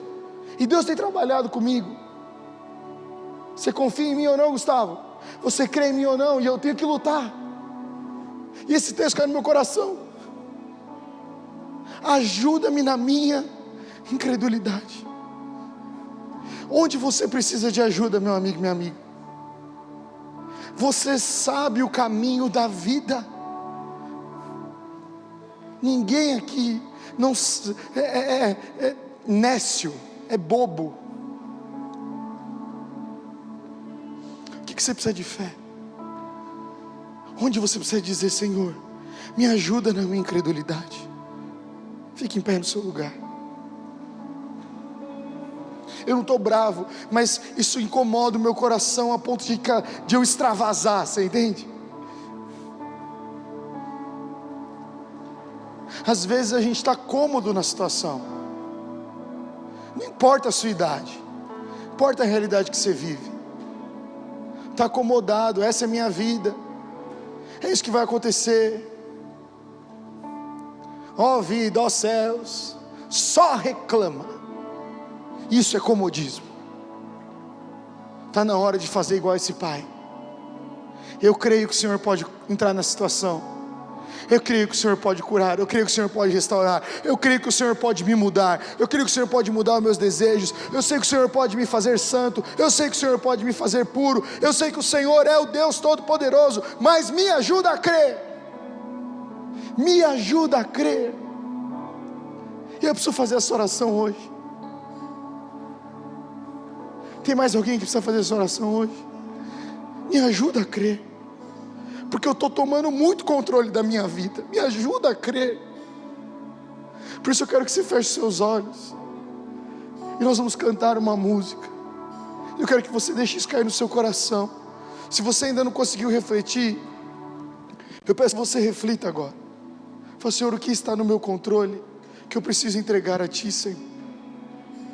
Speaker 1: E Deus tem trabalhado comigo. Você confia em mim ou não, Gustavo? Você crê em mim ou não? E eu tenho que lutar. E esse texto cai no meu coração. Ajuda-me na minha incredulidade. Onde você precisa de ajuda, meu amigo, minha amiga? Você sabe o caminho da vida. Ninguém aqui não é nécio, é bobo. O que você precisa de fé? Onde você precisa dizer: Senhor, me ajuda na minha incredulidade? Fique em pé no seu lugar. Eu não estou bravo, mas isso incomoda o meu coração a ponto de eu extravasar, você entende? Às vezes a gente está cômodo na situação. Não importa a sua idade, importa a realidade que você vive. Está acomodado, essa é a minha vida, é isso que vai acontecer. Ó vida, ó céus, só reclama. Isso é comodismo. Está na hora de fazer igual esse pai. Eu creio que o Senhor pode entrar na situação. Eu creio que o Senhor pode curar. Eu creio que o Senhor pode restaurar. Eu creio que o Senhor pode me mudar. Eu creio que o Senhor pode mudar os meus desejos. Eu sei que o Senhor pode me fazer santo. Eu sei que o Senhor pode me fazer puro. Eu sei que o Senhor é o Deus Todo-Poderoso. Mas me ajuda a crer. Me ajuda a crer. E eu preciso fazer essa oração hoje. Tem mais alguém que precisa fazer essa oração hoje? Me ajuda a crer. Porque eu estou tomando muito controle da minha vida. Me ajuda a crer. Por isso eu quero que você feche seus olhos. E nós vamos cantar uma música. Eu quero que você deixe isso cair no seu coração. Se você ainda não conseguiu refletir, eu peço que você reflita agora. Fala: Senhor, o que está no meu controle que eu preciso entregar a Ti, Senhor?